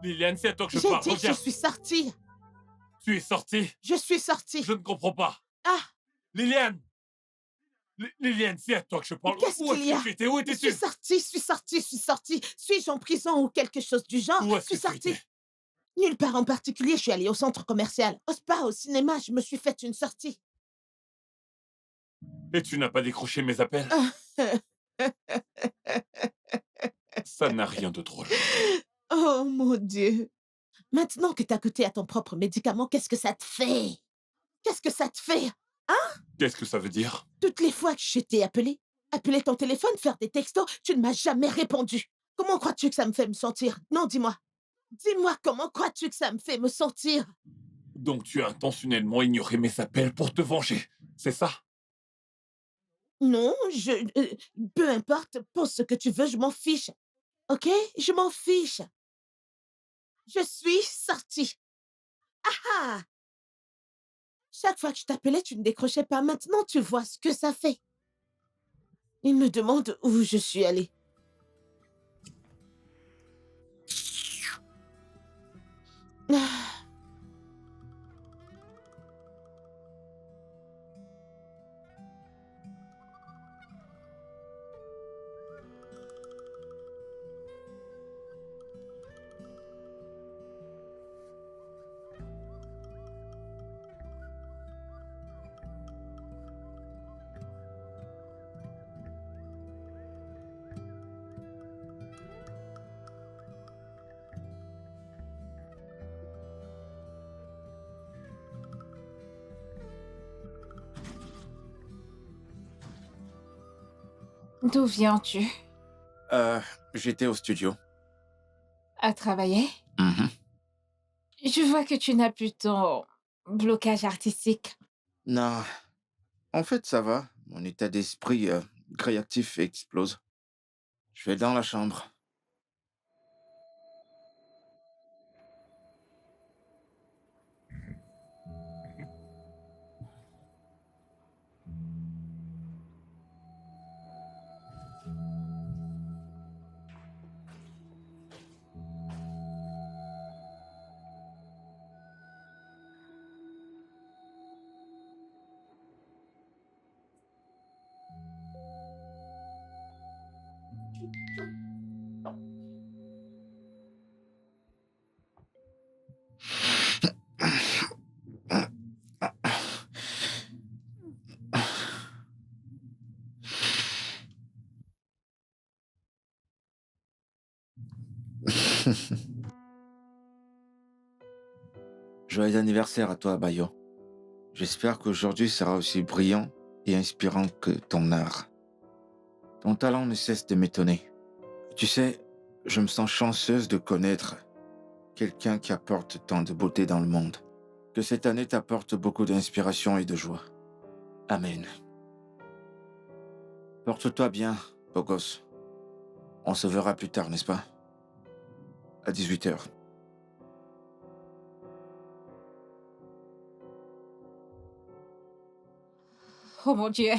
Liliane, c'est à toi que je J'ai parle. dit que je Reviens. suis sortie. Tu es sortie. Je suis sortie. Je ne comprends pas. Ah, Liliane. Liliane, c'est à toi que je parle. qu'est-ce Où qu'il y a? est-ce que tu étais? Où Je suis étais-tu? sortie, je suis sortie, je suis sortie. Suis-je en prison ou quelque chose du genre? Où Je est-ce suis que tu sortie. étais? Nulle part en particulier, je suis allée au centre commercial, au spa, au cinéma, je me suis faite une sortie. Et tu n'as pas décroché mes appels? Ah, Ça n'a rien de drôle. oh mon Dieu. Maintenant que t'as goûté à ton propre médicament, qu'est-ce que ça te fait? Qu'est-ce que ça te fait? Qu'est-ce que ça veut dire? Toutes les fois que je t'ai appelé ton téléphone, faire des textos, tu ne m'as jamais répondu. Comment crois-tu que ça me fait me sentir? Non, dis-moi. Dis-moi, comment crois-tu que ça me fait me sentir? Donc tu as intentionnellement ignoré mes appels pour te venger, c'est ça? Non, peu importe, pense ce que tu veux, je m'en fiche. OK? Je m'en fiche. Je suis sortie. Ah! Chaque fois que je t'appelais, tu ne décrochais pas. Maintenant, tu vois ce que ça fait. Il me demande où je suis allée. Ah, D'où viens-tu? J'étais au studio. À travailler? Mhm. Je vois que tu n'as plus ton blocage artistique. Non, en fait, ça va. Mon état d'esprit créatif explose. Je vais dans la chambre. Joyeux anniversaire à toi, Bayo. J'espère qu'aujourd'hui sera aussi brillant et inspirant que ton art. Ton talent ne cesse de m'étonner. Tu sais, je me sens chanceuse de connaître quelqu'un qui apporte tant de beauté dans le monde. Que cette année t'apporte beaucoup d'inspiration et de joie. Amen. Porte-toi bien, beau gosse. On se verra plus tard, n'est-ce pas? À 18h. Oh mon Dieu!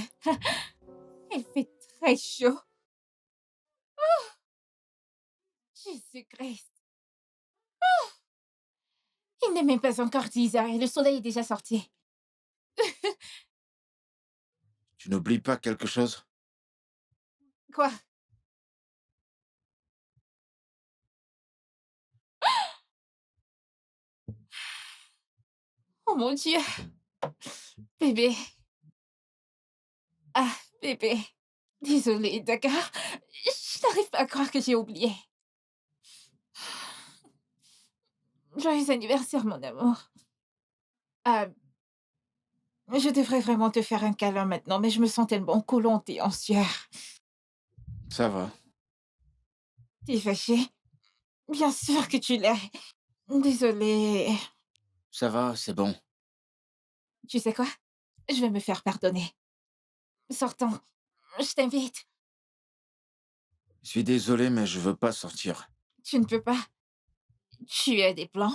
Il fait très chaud. Jésus-Christ! Il n'est même pas encore 10 heures et le soleil est déjà sorti. Tu n'oublies pas quelque chose? Quoi? Oh mon Dieu! Bébé. Ah, bébé. Désolée, d'accord? Je n'arrive pas à croire que j'ai oublié. Joyeux anniversaire, mon amour. Ah, je devrais vraiment te faire un câlin maintenant, mais je me sens tellement collante et en sueur. Ça va. T'es fâchée? Bien sûr que tu l'es. Désolée. Ça va, c'est bon. Tu sais quoi? Je vais me faire pardonner. Sortons. Je t'invite. Je suis désolé, mais je veux pas sortir. Tu ne peux pas. Tu as des plans?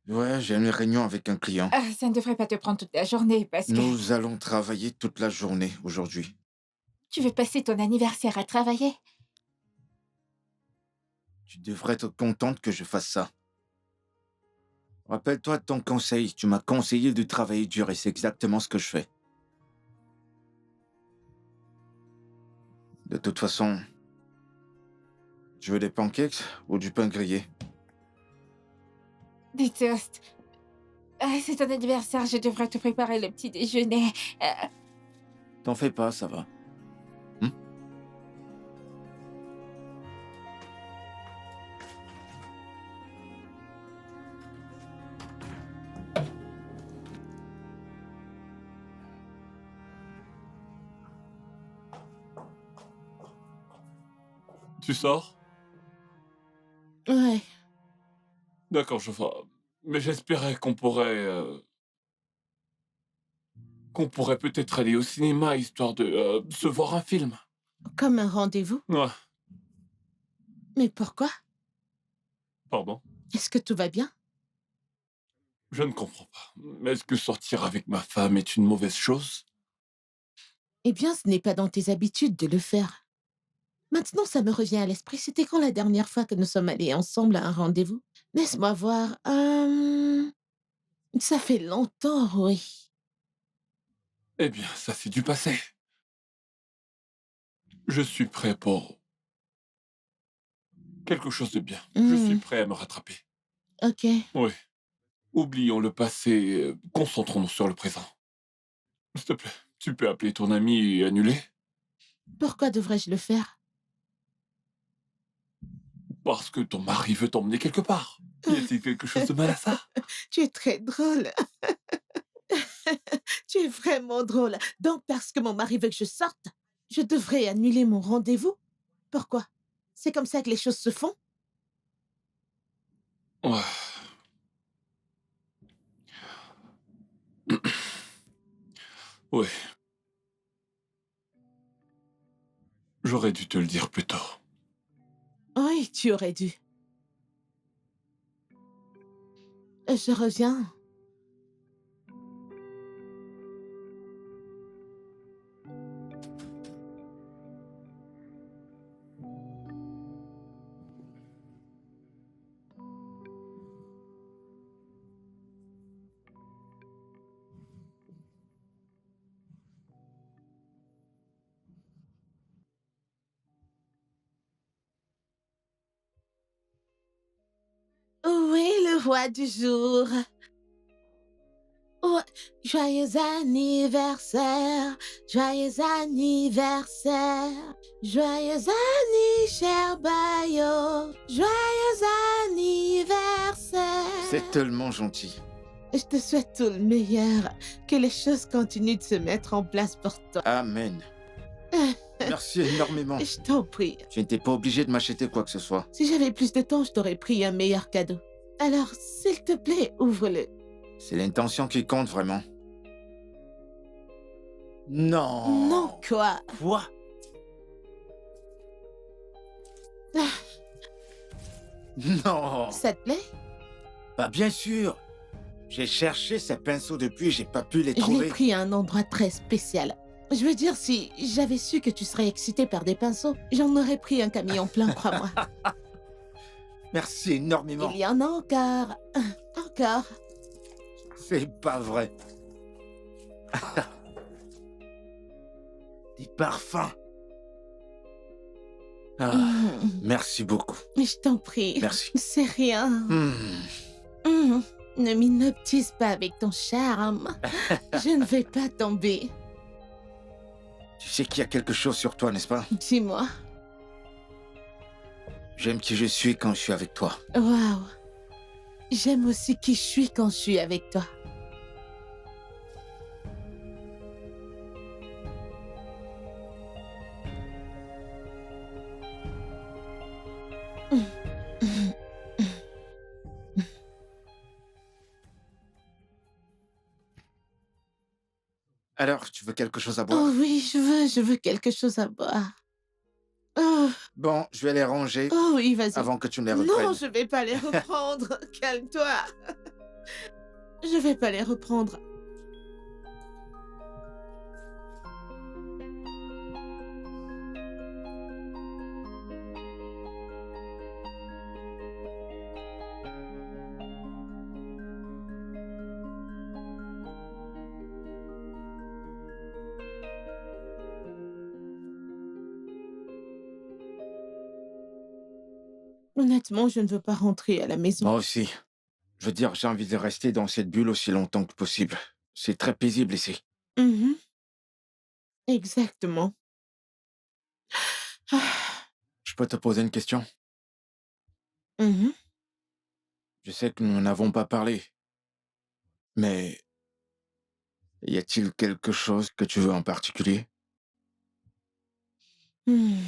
Ouais, j'ai une réunion avec un client. Ah, ça ne devrait pas te prendre toute la journée parce que Nous allons travailler toute la journée aujourd'hui. tu veux passer ton anniversaire à travailler. Tu devrais être contente que je fasse ça. Rappelle-toi de ton conseil. Tu m'as conseillé de travailler dur et c'est exactement ce que je fais. De toute façon, tu veux des pancakes ou du pain grillé? Des toasts. C'est ton anniversaire, je devrais te préparer le petit déjeuner. T'en fais pas, ça va. Hmm? Tu sors? Ouais. D'accord, je vois. Mais j'espérais qu'on pourrait peut-être aller au cinéma histoire de se voir un film. Comme un rendez-vous? Ouais, Mais pourquoi? pardon. Est-ce que tout va bien? Je ne comprends pas. Est-ce que sortir avec ma femme est une mauvaise chose? Eh bien, ce n'est pas dans tes habitudes de le faire. Maintenant, ça me revient à l'esprit. C'était quand la dernière fois que nous sommes allés ensemble à un rendez-vous? Laisse-moi voir. Ça fait longtemps, oui. Eh bien, ça c'est du passé. Je suis prêt pour quelque chose de bien. Je suis Hmm, prêt à me rattraper. ok. Oui. Oublions le passé, concentrons-nous sur le présent. S'il te plaît, tu peux appeler ton ami et annuler? Pourquoi devrais-je le faire? Parce que ton mari veut t'emmener quelque part. Y a-t-il quelque chose de mal à ça? Tu es très drôle. Tu es vraiment drôle. Donc, parce que mon mari veut que je sorte, je devrais annuler mon rendez-vous? Pourquoi? C'est comme ça que les choses se font? Ouais. Oui, j'aurais dû te le dire plus tôt. Oui, tu aurais dû. Je reviens. Où est le roi du jour? Oh, joyeux anniversaire, joyeux anniversaire, joyeux cher Bayo, joyeux anniversaire. C'est tellement gentil. Je te souhaite tout le meilleur, que les choses continuent de se mettre en place pour toi. Amen. Merci énormément. Je t'en prie. Tu n'étais pas obligé de m'acheter quoi que ce soit. Si j'avais plus de temps, je t'aurais pris un meilleur cadeau. Alors, s'il te plaît, ouvre-le. C'est l'intention qui compte vraiment. Non. Non, quoi? Quoi? Non. Ça te plaît? Bah bien sûr. J'ai cherché ces pinceaux depuis, j'ai pas pu les Je l'ai trouver. pris à un endroit très spécial. Je veux dire, si j'avais su que tu serais excité par des pinceaux, j'en aurais pris un camion plein, crois-moi. Merci énormément. Il y en a encore. Encore. C'est pas vrai. Des parfums. Ah, merci beaucoup. Je t'en prie. Merci. C'est rien. Ne m'inoptise pas avec ton charme. Je ne vais pas tomber. Tu sais qu'il y a quelque chose sur toi, n'est-ce pas? Dis-moi. J'aime qui je suis quand je suis avec toi. Waouh. J'aime aussi qui je suis quand je suis avec toi. Alors, tu veux quelque chose à boire? Oh oui, je veux quelque chose à boire. Oh, Bon, je vais les ranger oh oui, vas-y. avant que tu ne les Non, reprennes. je vais pas les reprendre. Calme-toi. Je vais pas les reprendre. Honnêtement, je ne veux pas rentrer à la maison. Moi aussi. Je veux dire, j'ai envie de rester dans cette bulle aussi longtemps que possible. C'est très paisible ici. Mhm, exactement. Ah, Je peux te poser une question? mhm. Je sais que nous n'avons pas parlé, mais y a-t-il quelque chose que tu veux en particulier? Hmm.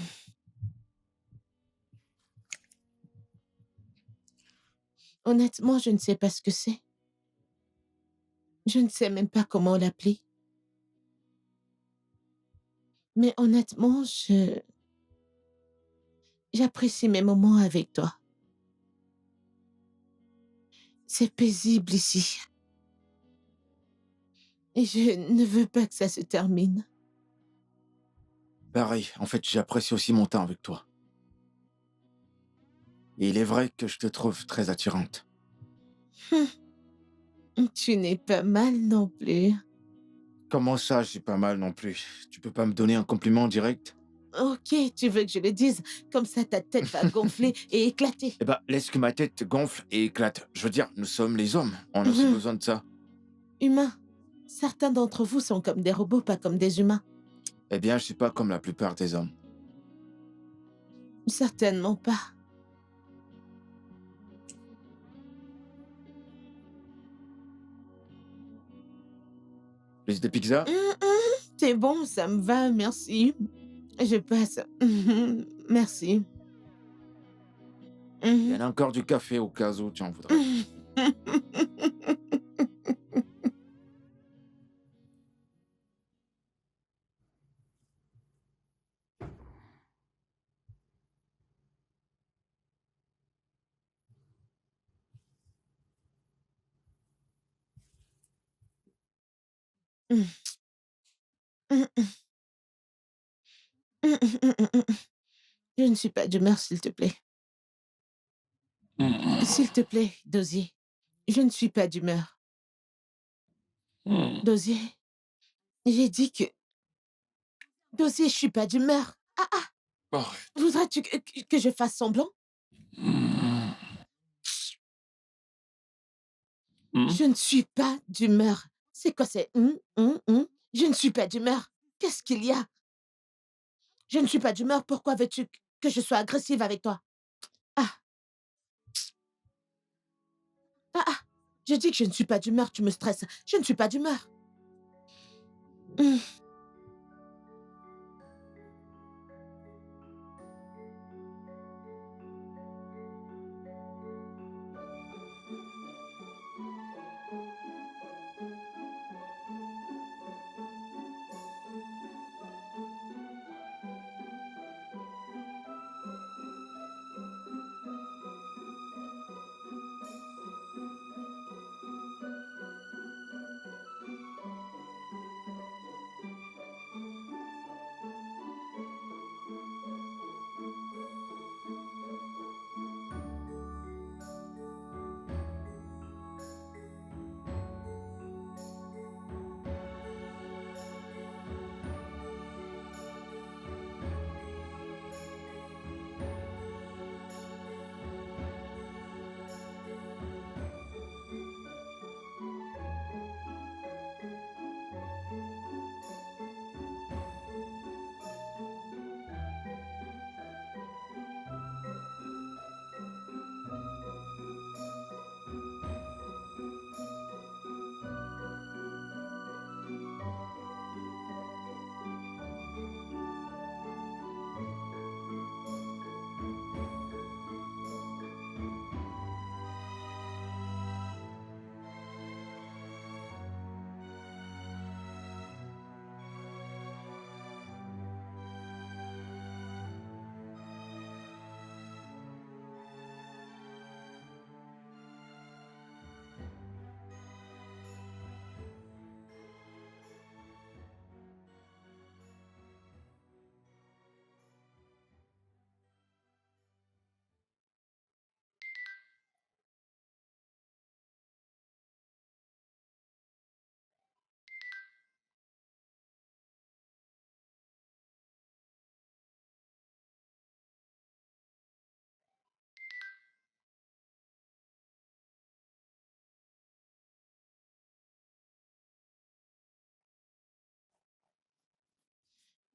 Honnêtement, je ne sais pas ce que c'est. Je ne sais même pas comment l'appeler. Mais honnêtement, j'apprécie mes moments avec toi. C'est paisible ici. Et je ne veux pas que ça se termine. Pareil, en fait, j'apprécie aussi mon temps avec toi. Et il est vrai que je te trouve très attirante. Tu n'es pas mal non plus. Comment ça, j'ai pas mal non plus? Tu peux pas me donner un compliment direct? Ok, tu veux que je le dise, comme ça ta tête va gonfler et éclater. Eh ben, laisse que ma tête gonfle et éclate. Je veux dire, nous sommes les hommes. On a aussi Mhm. besoin de ça. Humains. Certains d'entre vous sont comme des robots, pas comme des humains. Eh bien, je suis pas comme la plupart des hommes. Certainement pas. Plus de pizza? C'est bon, ça me va, merci. Je passe. Merci. Il y en a encore du café au cas où tu en voudrais. Je ne suis pas d'humeur, s'il te plaît. S'il te plaît, Dosier. Je ne suis pas d'humeur. Dosier, j'ai dit que... Dosier, je suis pas d'humeur. Arrête. Voudrais-tu que je fasse semblant? Hmm. Hmm. Je ne suis pas d'humeur. C'est quoi, c'est... Je ne suis pas d'humeur. Qu'est-ce qu'il y a? Je ne suis pas d'humeur. Pourquoi veux-tu que je sois agressive avec toi? Ah, ah. Je dis que je ne suis pas d'humeur, tu me stresses. Je ne suis pas d'humeur. Hum.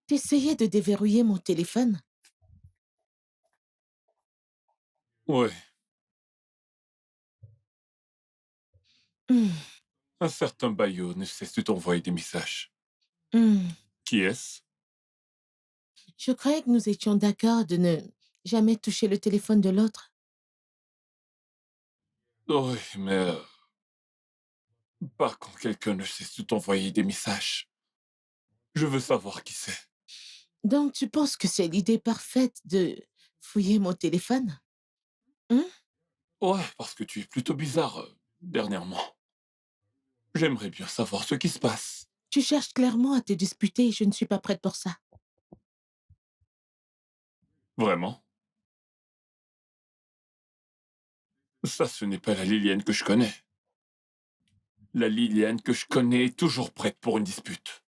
T'essayais de déverrouiller mon téléphone? Ouais, Hmm, un certain Bayo ne cesse de t'envoyer des messages. hmm. Qui est-ce? Je croyais que nous étions d'accord de ne jamais toucher le téléphone de l'autre. Oui, mais pas quand quelqu'un ne cesse de t'envoyer des messages. Je veux savoir qui c'est. Donc tu penses que c'est l'idée parfaite de fouiller mon téléphone? Hein? Ouais, parce que tu es plutôt bizarre dernièrement. J'aimerais bien savoir ce qui se passe. Tu cherches clairement à te disputer et je ne suis pas prête pour ça. Vraiment? Ça, ce n'est pas la Liliane que je connais. La Liliane que je connais est toujours prête pour une dispute.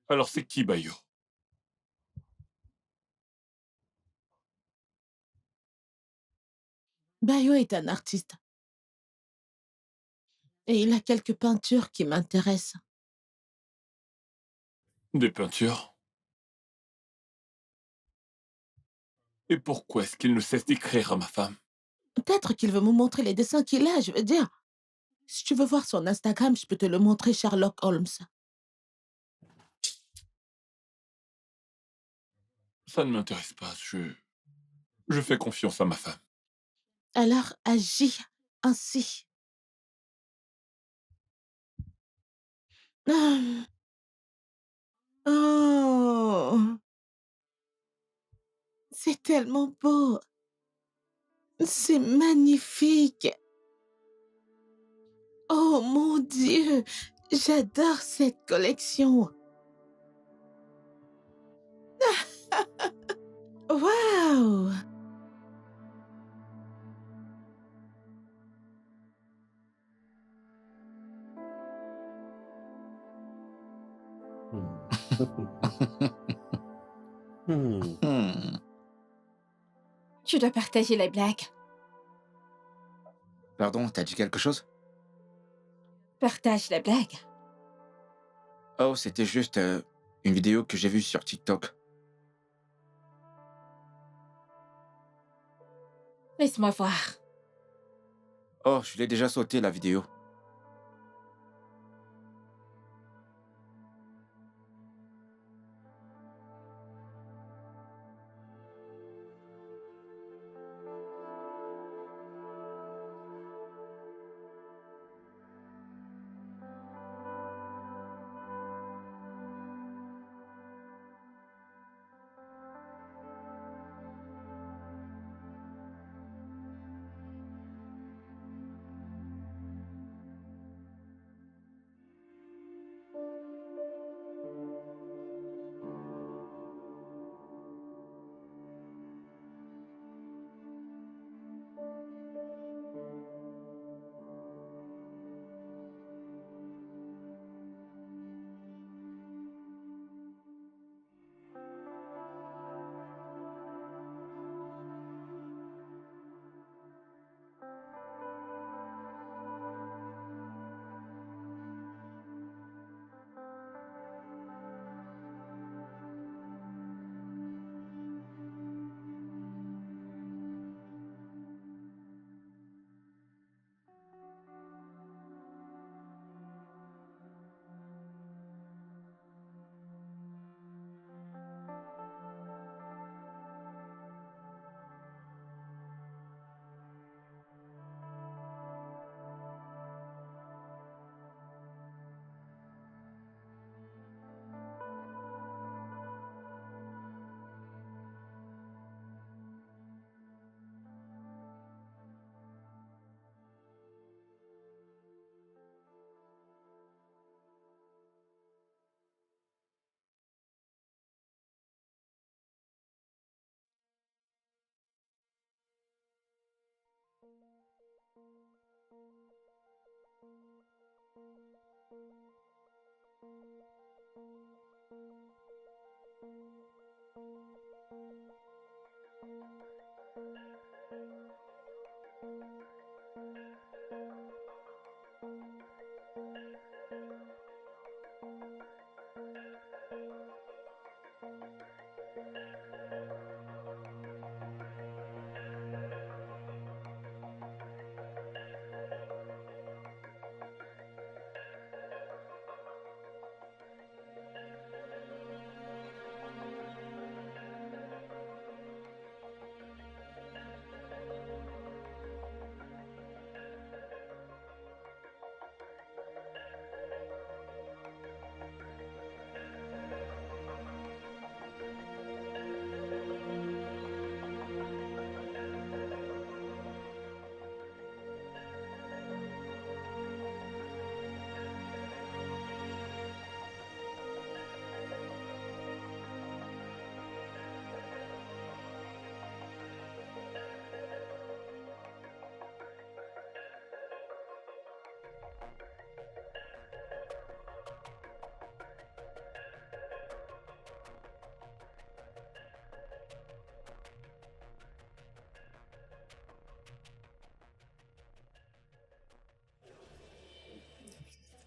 Alors c'est qui, Bayo? Bayo est un artiste et il a quelques peintures qui m'intéressent. Des peintures? Et pourquoi est-ce qu'il ne cesse d'écrire à ma femme? Peut-être qu'il veut me montrer les dessins qu'il a, je veux dire. Si tu veux voir son Instagram, je peux te le montrer, Sherlock Holmes. Ça ne m'intéresse pas. Je fais confiance à ma femme. Alors agis ainsi. Ah. Oh, c'est tellement beau. C'est magnifique. Oh mon Dieu, j'adore cette collection. Waouh! Hmm. Tu dois partager les blagues. Pardon, t'as dit quelque chose? Partage les blagues. Oh, c'était juste une vidéo que j'ai vue sur TikTok. Laisse-moi voir. Oh, je l'ai déjà sauté la vidéo.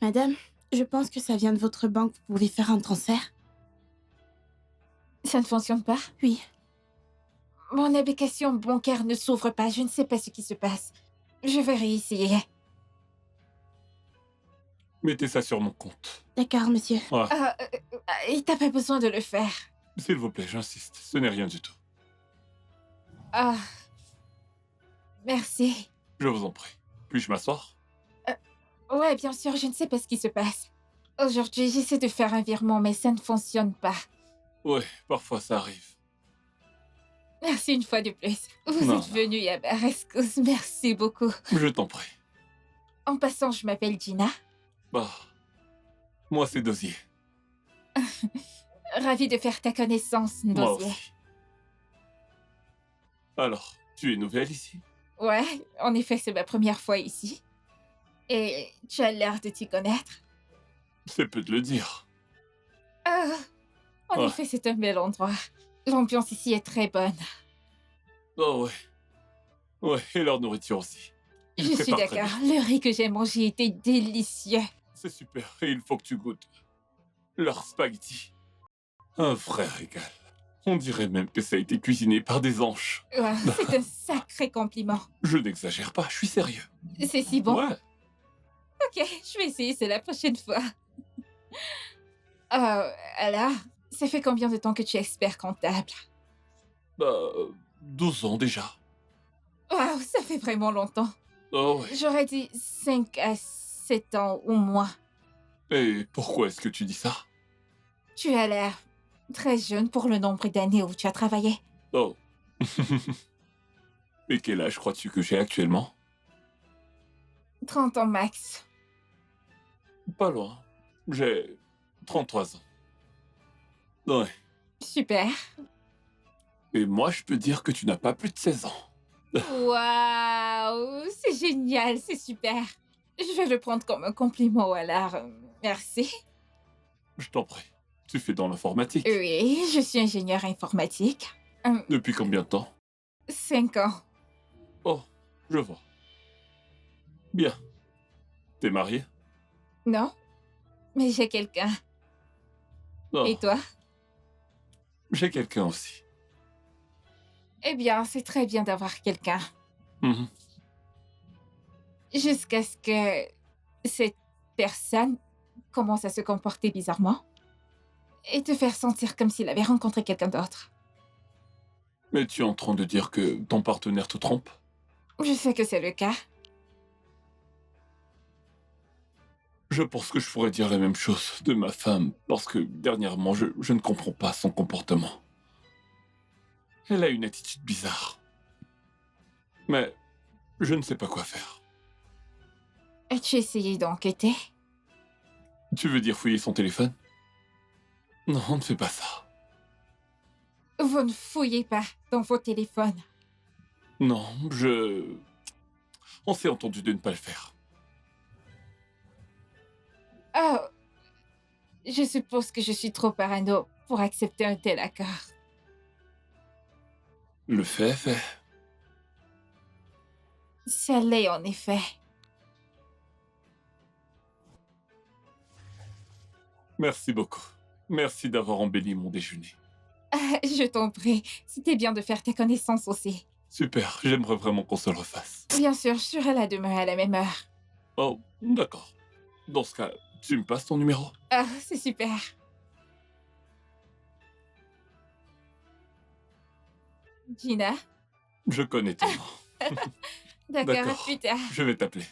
Madame, je pense que ça vient de votre banque. Vous pouvez faire un transfert? Ça ne fonctionne pas? Oui. Mon application bancaire ne s'ouvre pas. Je ne sais pas ce qui se passe. Je vais réessayer. Mettez ça sur mon compte. D'accord, monsieur. Ouais. Et t'as pas besoin de le faire. S'il vous plaît, j'insiste. Ce n'est rien du tout. Ah. Merci. Je vous en prie. Puis-je m'asseoir? Ouais, bien sûr, je ne sais pas ce qui se passe. Aujourd'hui, j'essaie de faire un virement, mais ça ne fonctionne pas. Ouais, parfois ça arrive. Merci une fois de plus. Vous Non, êtes venu à ma rescousse. Merci beaucoup. Je t'en prie. En passant, je m'appelle Gina. Bah, moi c'est Dosier. Ravie de faire ta connaissance, Moi Dosier. aussi. Alors, tu es nouvelle ici? Ouais, en effet, c'est ma première fois ici. Et tu as l'air de t'y connaître. C'est peu de le dire. Ah, en Ouais. effet, c'est un bel endroit. L'ambiance ici est très bonne. Oh ouais. Ouais, et leur nourriture aussi. Ils Je suis préparent très d'accord. bien. Le riz que j'ai mangé était délicieux. C'est super, et il faut que tu goûtes. Leur spaghetti. Un vrai régal. On dirait même que ça a été cuisiné par des anges. Ouais, c'est un sacré compliment. Je n'exagère pas, je suis sérieux. C'est si bon. Ouais. Ok, je vais essayer, c'est la prochaine fois. Alors, ça fait combien de temps que tu es expert comptable? Bah, 12 ans déjà. Waouh, ça fait vraiment longtemps. Oh ouais. J'aurais dit 5 à 7 ans ou moins. Et pourquoi est-ce que tu dis ça? Tu as l'air très jeune pour le nombre d'années où tu as travaillé. Oh. Et quel âge crois-tu que j'ai actuellement? 30 ans max. Pas loin. J'ai 33 ans. Ouais. Super. Et moi, je peux dire que tu n'as pas plus de 16 ans. Waouh, c'est génial, c'est super. Je vais le prendre comme un compliment alors. Merci. Je t'en prie. Tu fais dans l'informatique. Oui, je suis ingénieur informatique. Depuis combien de temps? 5 ans. Oh, je vois. Bien. T'es marié? Non, mais j'ai quelqu'un. Oh, Et toi? j'ai quelqu'un aussi. Eh bien, c'est très bien d'avoir quelqu'un. Mhm. Jusqu'à ce que cette personne commence à se comporter bizarrement et te faire sentir comme s'il avait rencontré quelqu'un d'autre. Mais tu es en train de dire que ton partenaire te trompe? Je sais que c'est le cas. Je pense que je pourrais dire la même chose de ma femme, parce que dernièrement, je ne comprends pas son comportement. Elle a une attitude bizarre. Mais je ne sais pas quoi faire. As-tu essayé d'enquêter? Tu veux dire fouiller son téléphone? Non, ne fais pas ça. Vous ne fouillez pas dans vos téléphones. Non, On s'est entendu de ne pas le faire. Oh, je suppose que je suis trop parano pour accepter un tel accord. Le fait est fait. Ça l'est en effet. Merci beaucoup. Merci d'avoir embelli mon déjeuner. Je t'en prie, c'était bien de faire ta connaissance aussi. Super, j'aimerais vraiment qu'on se le refasse. Bien sûr, je serai là demain à la même heure. Oh, d'accord. Dans ce cas, tu me passes ton numéro? Ah, c'est super. Gina? Je connais ton nom. D'accord, à D'accord. plus tard. Je vais t'appeler.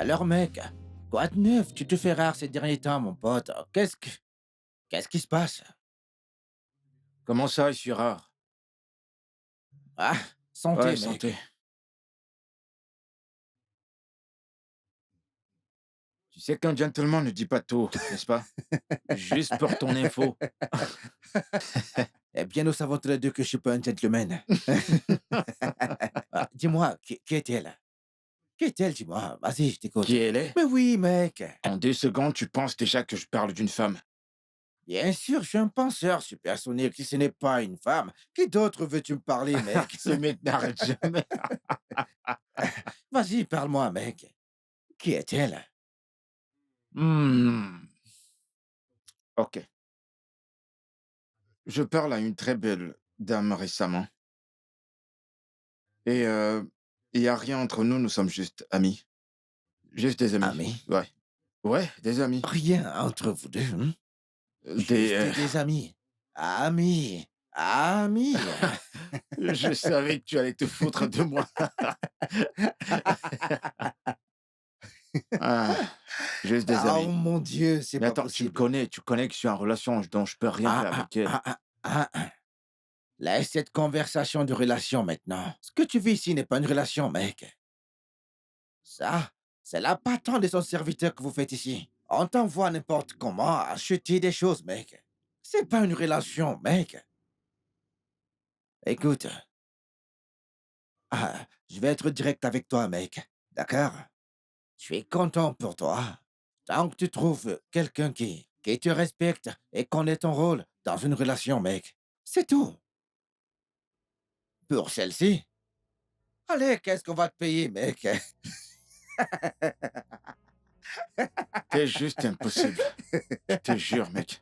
Alors, mec, quoi de neuf? Tu te fais rare ces derniers temps, mon pote. Qu'est-ce qui se passe? Comment ça, je suis rare? Ah, Ouais, santé, mec. santé. Tu sais qu'un gentleman ne dit pas tout, n'est-ce pas? Juste pour ton info. Eh bien, nous savons tous les deux que je suis pas un gentleman. Ah, dis-moi, qui est-elle? Qui est-elle, dis-moi? Vas-y, je t'écoute. Qui elle est? Mais oui, mec. En 2 secondes, tu penses déjà que je parle d'une femme. Bien sûr, je suis un penseur supersonique. Si ce n'est pas une femme, qui d'autre veux-tu me parler, mec? Ce mec n'arrête jamais. Vas-y, parle-moi, mec. Qui est-elle? Hmm. Ok. Je parle à une très belle dame récemment. Et il n'y a rien entre nous, nous sommes juste amis. Juste des amis. Ami? Ouais. Ouais, des amis. Rien entre vous deux, hein? Des, Juste des amis. Amis. Amis. je savais que tu allais te foutre de moi. Ah, juste des Oh amis. mon Dieu, c'est Mais pas attends, possible. tu connais que je suis en relation dont je peux rien faire avec elle. Ah. Laisse cette conversation de relation maintenant. Ce que tu vis ici n'est pas une relation, mec. Ça, c'est la patronne de son serviteur que vous faites ici. On t'envoie n'importe comment acheter des choses, mec. C'est pas une relation, mec. Écoute, je vais être direct avec toi, mec. D'accord? Je suis content pour toi. Tant que tu trouves quelqu'un qui te respecte et connaît ton rôle dans une relation, mec. C'est tout. Pour celle-ci, allez, qu'est-ce qu'on va te payer, mec? T'es juste impossible. Je te jure, mec.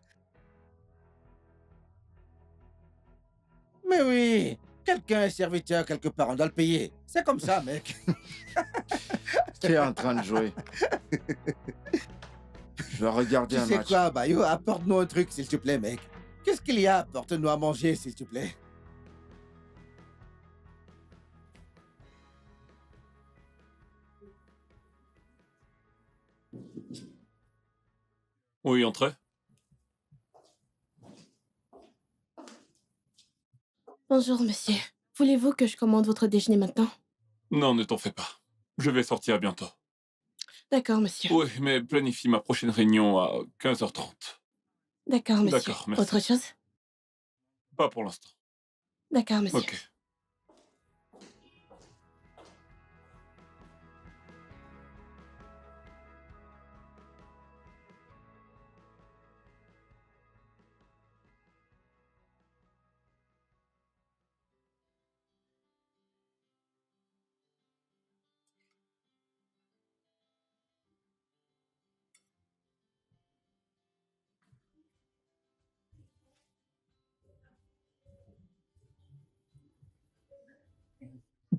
Mais oui, quelqu'un est serviteur quelque part, on doit le payer. C'est comme ça, mec. Tu es en train de jouer. Je vais regarder Tu un sais match. quoi, Bayou, apporte-nous un truc, s'il te plaît, mec. Qu'est-ce qu'il y a? Apporte-nous à manger, s'il te plaît. Oui, entrez. Bonjour, monsieur. Voulez-vous que je commande votre déjeuner maintenant? Non, ne t'en fais pas. Je vais sortir bientôt. D'accord, monsieur. Oui, mais planifie ma prochaine réunion à 15h30. D'accord, monsieur. D'accord, merci. Autre chose? Pas pour l'instant. D'accord, monsieur. Ok.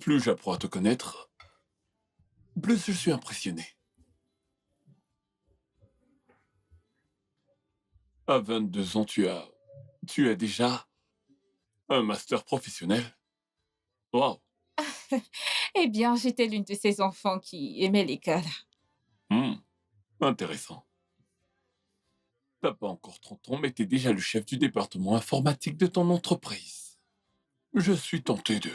Plus j'apprends à te connaître, plus je suis impressionné. À 22 ans, tu as déjà un master professionnel. Waouh. Eh bien, j'étais l'une de ces enfants qui aimaient l'école. Hmm, intéressant. T'as pas encore 30 ans, mais t'es déjà le chef du département informatique de ton entreprise. Je suis tenté de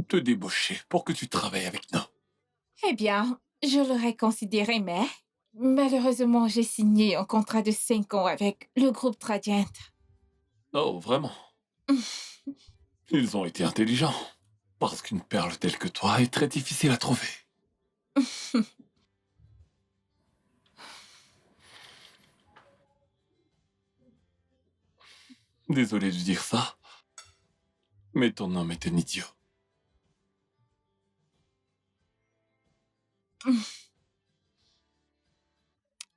te débaucher pour que tu travailles avec nous. Eh bien, je l'aurais considéré, mais malheureusement, j'ai signé un contrat de 5 ans avec le groupe Tradient. Oh, vraiment? Ils ont été intelligents. Parce qu'une perle telle que toi est très difficile à trouver. Désolé de dire ça, mais ton homme est un idiot.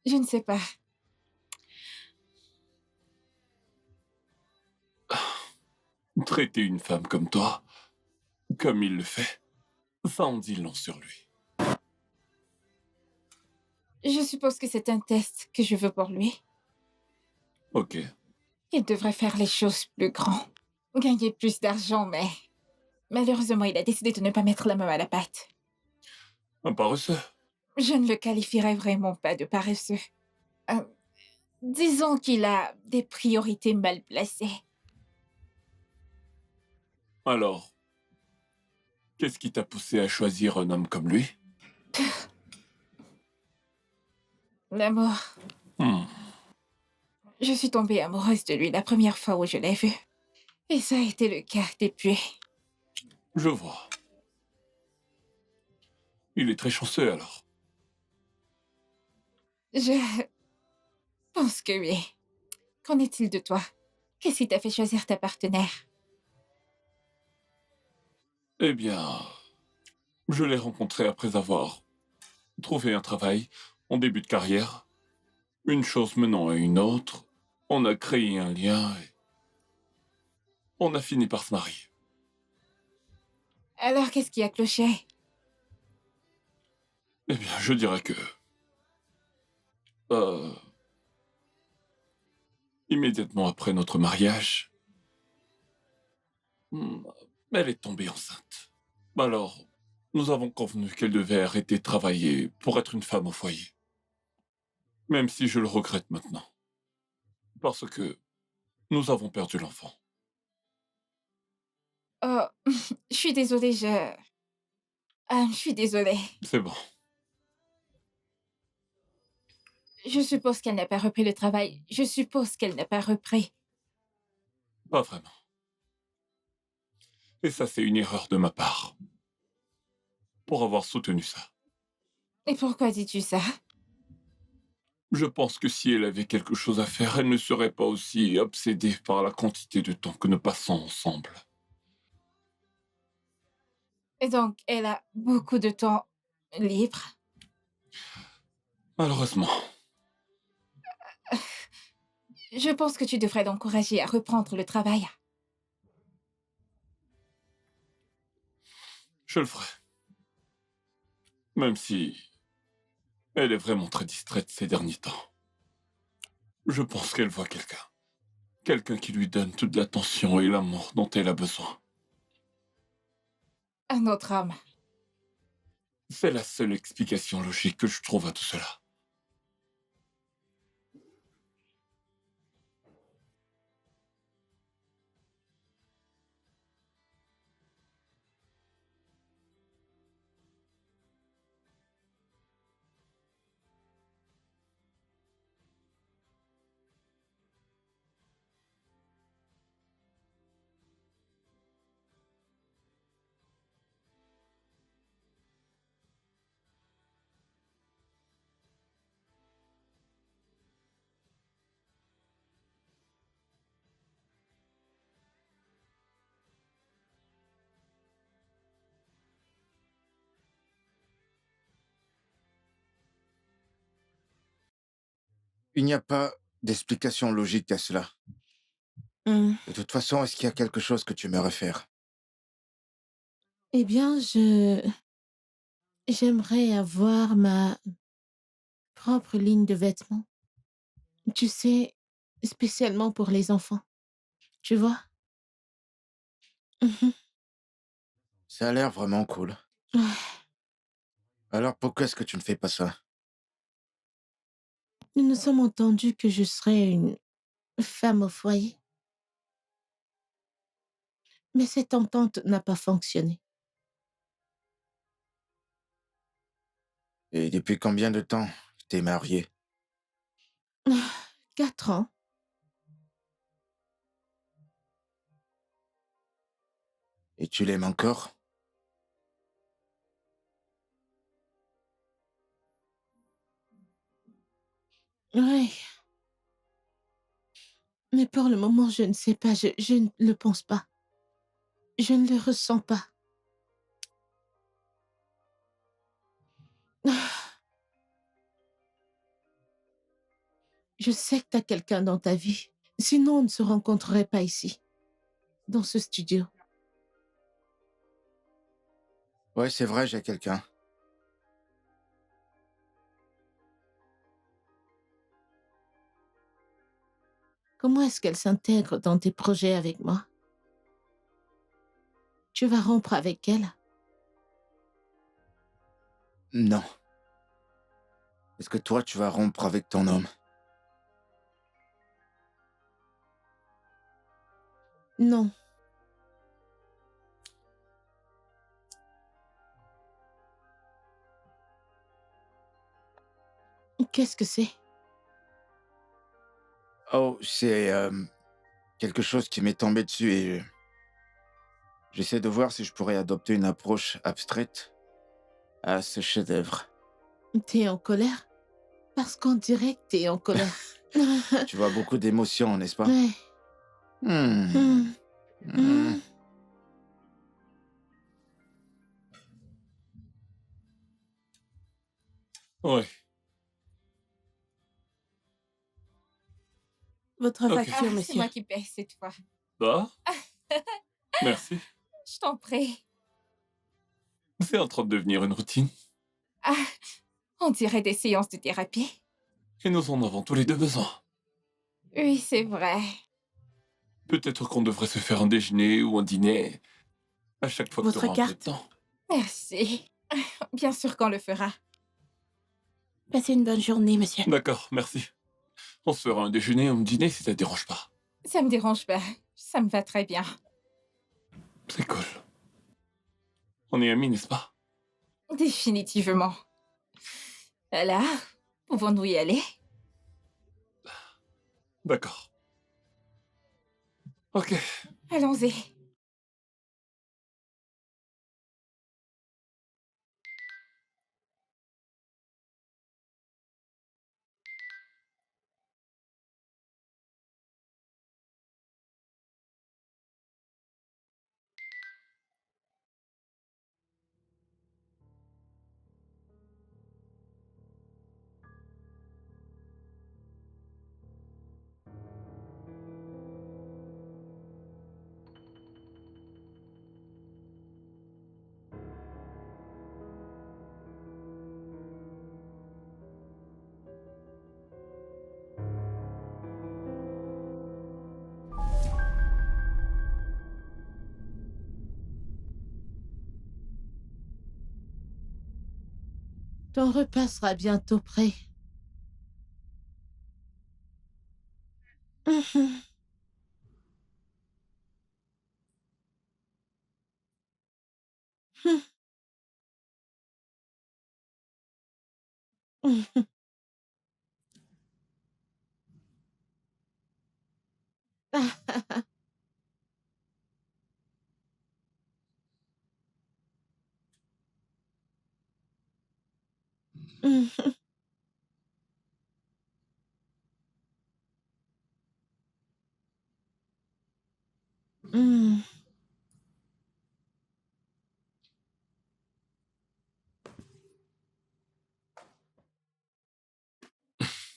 Je ne sais pas. Traiter une femme comme toi, comme il le fait, ça en dit long sur lui. Je suppose que c'est un test que je veux pour lui. Ok. Il devrait faire les choses plus grand. Gagner plus d'argent, mais malheureusement, il a décidé de ne pas mettre la main à la pâte. Un paresseux. Je ne le qualifierais vraiment pas de paresseux. Euh, Disons qu'il a des priorités mal placées. Alors, qu'est-ce qui t'a poussé à choisir un homme comme lui? L'amour. Hmm, Je suis tombée amoureuse de lui la première fois où je l'ai vu. Et ça a été le cas depuis. je vois. Il est très chanceux alors. Je pense que oui. Qu'en est-il de toi? Qu'est-ce qui t'a fait choisir ta partenaire? Eh bien, je l'ai rencontré après avoir trouvé un travail en début de carrière. Une chose menant à une autre, on a créé un lien et on a fini par se marier. Alors qu'est-ce qui a cloché? Eh bien, je dirais que... euh, immédiatement après notre mariage, hmm, elle est tombée enceinte. Alors, nous avons convenu qu'elle devait arrêter de travailler pour être une femme au foyer. Même si je le regrette maintenant. Parce que nous avons perdu l'enfant. Oh, je suis désolée, je suis désolée. C'est bon. Je suppose qu'elle n'a pas repris le travail. Je suppose qu'elle n'a pas repris. Pas vraiment. Et ça, c'est une erreur de ma part. Pour avoir soutenu ça. Et pourquoi dis-tu ça? Je pense que si elle avait quelque chose à faire, elle ne serait pas aussi obsédée par la quantité de temps que nous passons ensemble. Et donc, elle a beaucoup de temps libre. Malheureusement, Je pense que tu devrais l'encourager à reprendre le travail. je le ferai. Même si elle est vraiment très distraite ces derniers temps. Je pense qu'elle voit quelqu'un. Quelqu'un qui lui donne toute l'attention et l'amour dont elle a besoin. Un autre homme. C'est la seule explication logique que je trouve à tout cela. Il n'y a pas d'explication logique à cela. Hmm. De toute façon, est-ce qu'il y a quelque chose que tu aimerais faire? Eh bien, j'aimerais avoir ma propre ligne de vêtements. Tu sais, spécialement pour les enfants. Tu vois? Mhm. Ça a l'air vraiment cool. Ah, Alors pourquoi est-ce que tu ne fais pas ça? nous nous sommes entendus que je serais une femme au foyer, mais cette entente n'a pas fonctionné. Et depuis combien de temps t'es marié? Ah, 4 ans. Et tu l'aimes encore? Oui, mais pour le moment, je ne sais pas, je ne le pense pas. Je ne le ressens pas. Ah, je sais que tu as quelqu'un dans ta vie. Sinon, on ne se rencontrerait pas ici, dans ce studio. Ouais, c'est vrai, j'ai quelqu'un. Comment est-ce qu'elle s'intègre dans tes projets avec moi? Tu vas rompre avec elle? Non. Est-ce que toi, tu vas rompre avec ton homme? Non. Qu'est-ce que c'est? Oh, c'est quelque chose qui m'est tombé dessus et j'essaie de voir si je pourrais adopter une approche abstraite à ce chef-d'œuvre. T'es en colère? Parce qu'on dirait que t'es en colère. Tu vois beaucoup d'émotions, n'est-ce pas? Ouais. Hmm. Hmm, Hmm. hmm. Ouais, Votre ok. facture, C'est monsieur. moi qui paie cette fois. Ah, merci. Je t'en prie. C'est en train de devenir une routine. Ah, on dirait des séances de thérapie. Et nous en avons tous les deux besoin. Oui, c'est vrai. Peut-être qu'on devrait se faire un déjeuner ou un dîner à chaque fois que tu Votre auras un peu de carte? temps. Merci. Bien sûr qu'on le fera. Passez une bonne journée, monsieur. D'accord, merci. On se fera un déjeuner ou un dîner si ça te dérange pas. Ça me dérange pas. Ça me va très bien. C'est cool. On est amis, n'est-ce pas? Définitivement. Là, pouvons-nous y aller? D'accord. Ok. Allons-y. Ton repas sera bientôt prêt. Mhm. Mhm. Mhm. Mhm.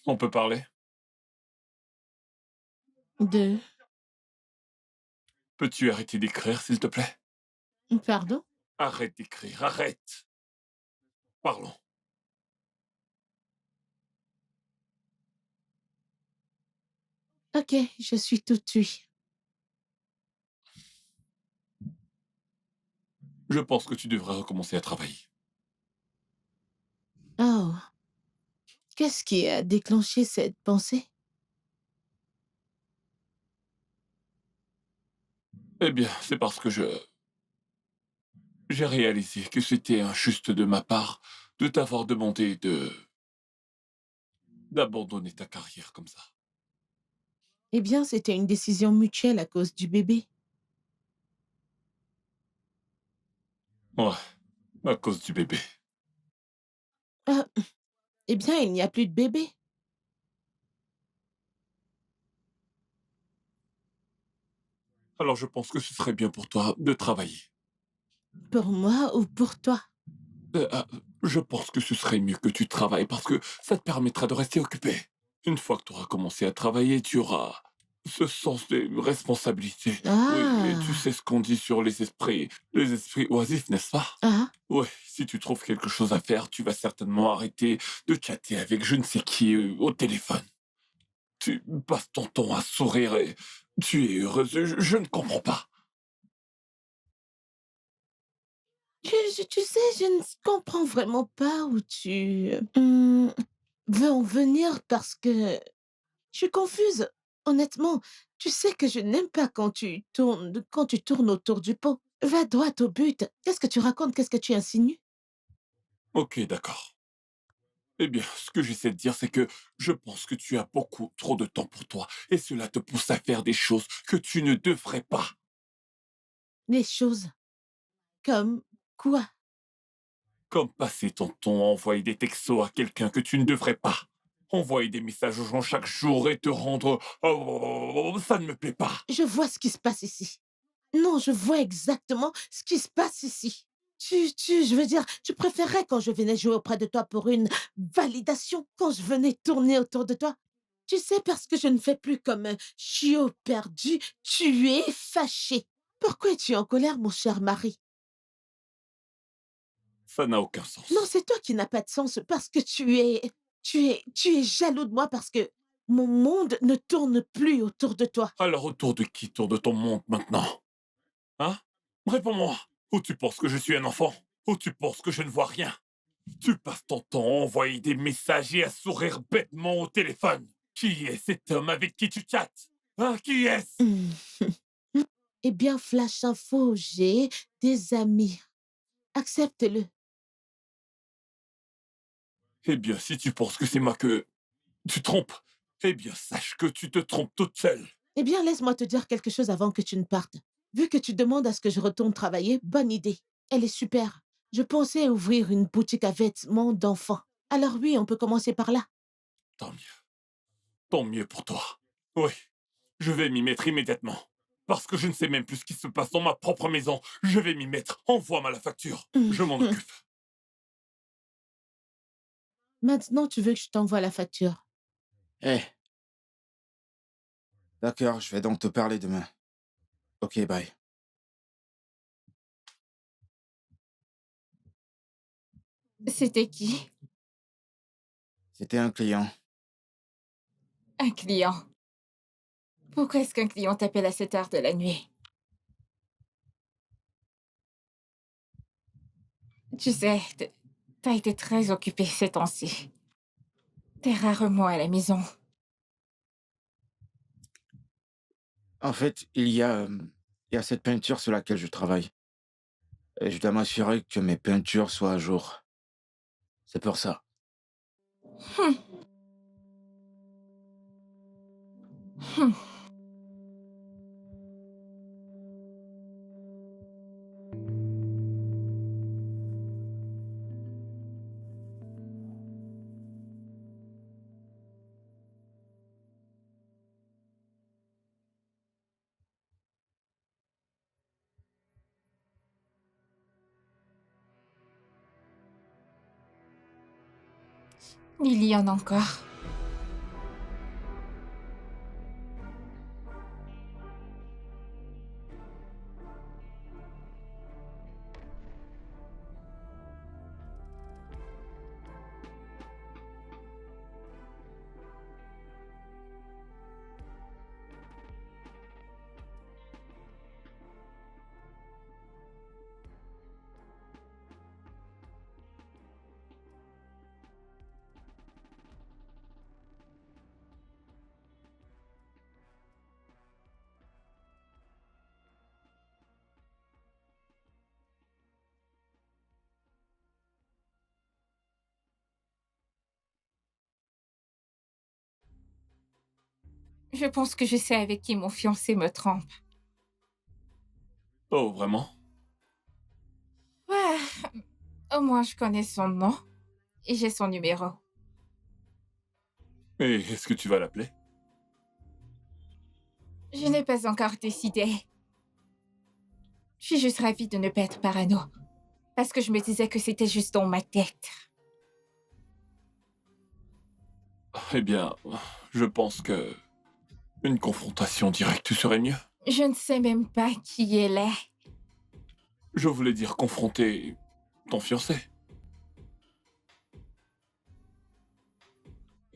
On peut parler? Deux. Peux-tu arrêter d'écrire, s'il te plaît? Pardon? Arrête d'écrire, arrête! Parlons. Ok, je suis tout oui. Je pense que tu devrais recommencer à travailler. Oh, qu'est-ce qui a déclenché cette pensée? Eh bien, c'est parce que j'ai réalisé que c'était injuste de ma part de t'avoir demandé d'abandonner ta carrière comme ça. Eh bien, c'était une décision mutuelle à cause du bébé. Ouais, à cause du bébé. Ah, eh bien, il n'y a plus de bébé. Alors je pense que ce serait bien pour toi de travailler. Pour moi ou pour toi? Je pense que ce serait mieux que tu travailles parce que ça te permettra de rester occupé. Une fois que tu auras commencé à travailler, tu auras ce sens de responsabilité. Oui, et tu Ah, sais ce qu'on dit sur les esprits oisifs, n'est-ce pas? ah, Ouais, si tu trouves quelque chose à faire, tu vas certainement arrêter de chatter avec je ne sais qui au téléphone. Tu passes ton temps à sourire et tu es heureuse. Je ne comprends pas. tu sais, je ne comprends vraiment pas où tu... veux en venir parce que je suis confuse. Honnêtement, tu sais que je n'aime pas quand tu tournes autour du pot. Va droit au but. Qu'est-ce que tu racontes? Qu'est-ce que tu insinues? Ok, d'accord. Eh bien, ce que j'essaie de dire, c'est que je pense que tu as beaucoup trop de temps pour toi, et cela te pousse à faire des choses que tu ne devrais pas. Les choses comme quoi? Comme passer ton temps à envoyer des textos à quelqu'un que tu ne devrais pas. Envoyer des messages aux gens chaque jour et te rendre... Oh, ça ne me plaît pas. Je vois ce qui se passe ici. Non, je vois exactement ce qui se passe ici. Je veux dire, tu préférerais quand je venais jouer auprès de toi pour une validation, quand je venais tourner autour de toi. Tu sais, parce que je ne fais plus comme un chiot perdu, tu es fâché. Pourquoi es-tu en colère, mon cher mari? Ça n'a aucun Non, sens. c'est toi qui n'as pas de sens parce que tu es jaloux de moi parce que mon monde ne tourne plus autour de toi. Alors autour de qui tourne ton monde maintenant? Hein? Réponds-moi. Ou tu penses que je suis un enfant? Ou tu penses que je ne vois rien? Tu passes ton temps à envoyer des messages et à sourire bêtement au téléphone. Qui est cet homme avec qui tu chattes? Hein? Qui est-ce? Eh bien, Flash Info, j'ai des amis. Accepte-le. Eh bien, si tu penses que c'est moi que tu trompes, eh bien, sache que tu te trompes toute seule. Eh bien, laisse-moi te dire quelque chose avant que tu ne partes. Vu que tu demandes à ce que je retourne travailler, bonne idée. Elle est super. Je pensais ouvrir une boutique à vêtements d'enfants. Alors oui, on peut commencer par là. Tant mieux. Tant mieux pour toi. Oui, je vais m'y mettre immédiatement. Parce que je ne sais même plus ce qui se passe dans ma propre maison. Je vais m'y mettre. Envoie-moi la facture. Je m'en occupe. Maintenant, tu veux que je t'envoie la facture. Eh, d'accord, je vais donc te parler demain. Ok, bye. C'était qui? C'était un client. Un client. Pourquoi est-ce qu'un client t'appelle à cette heure de la nuit? Tu sais, t'as été très occupée ces temps-ci. T'es rarement à la maison. En fait, il y a cette peinture sur laquelle je travaille. Et je dois m'assurer que mes peintures soient à jour. C'est pour ça. Hum, hum. Il y en a encore. Je pense que je sais avec qui mon fiancé me trompe. Oh, vraiment? Ouais, au moins je connais son nom et j'ai son numéro. Et est-ce que tu vas l'appeler? Je n'ai pas encore décidé. Je suis juste ravie de ne pas être parano. Parce que je me disais que c'était juste dans ma tête. Eh bien, je pense que une confrontation directe serait mieux. Je ne sais même pas qui elle est. Je voulais dire confronter ton fiancé.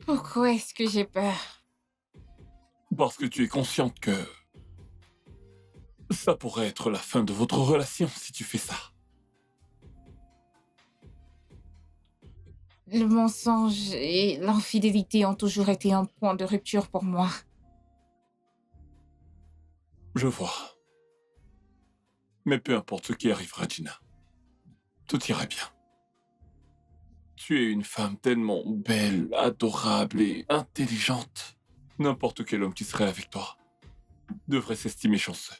Pourquoi est-ce que j'ai peur? Parce que tu es consciente que ça pourrait être la fin de votre relation si tu fais ça. Le mensonge et l'infidélité ont toujours été un point de rupture pour moi. Je vois. Mais peu importe ce qui arrivera, Gina. Tout ira bien. Tu es une femme tellement belle, adorable et intelligente. N'importe quel homme qui serait avec toi devrait s'estimer chanceux.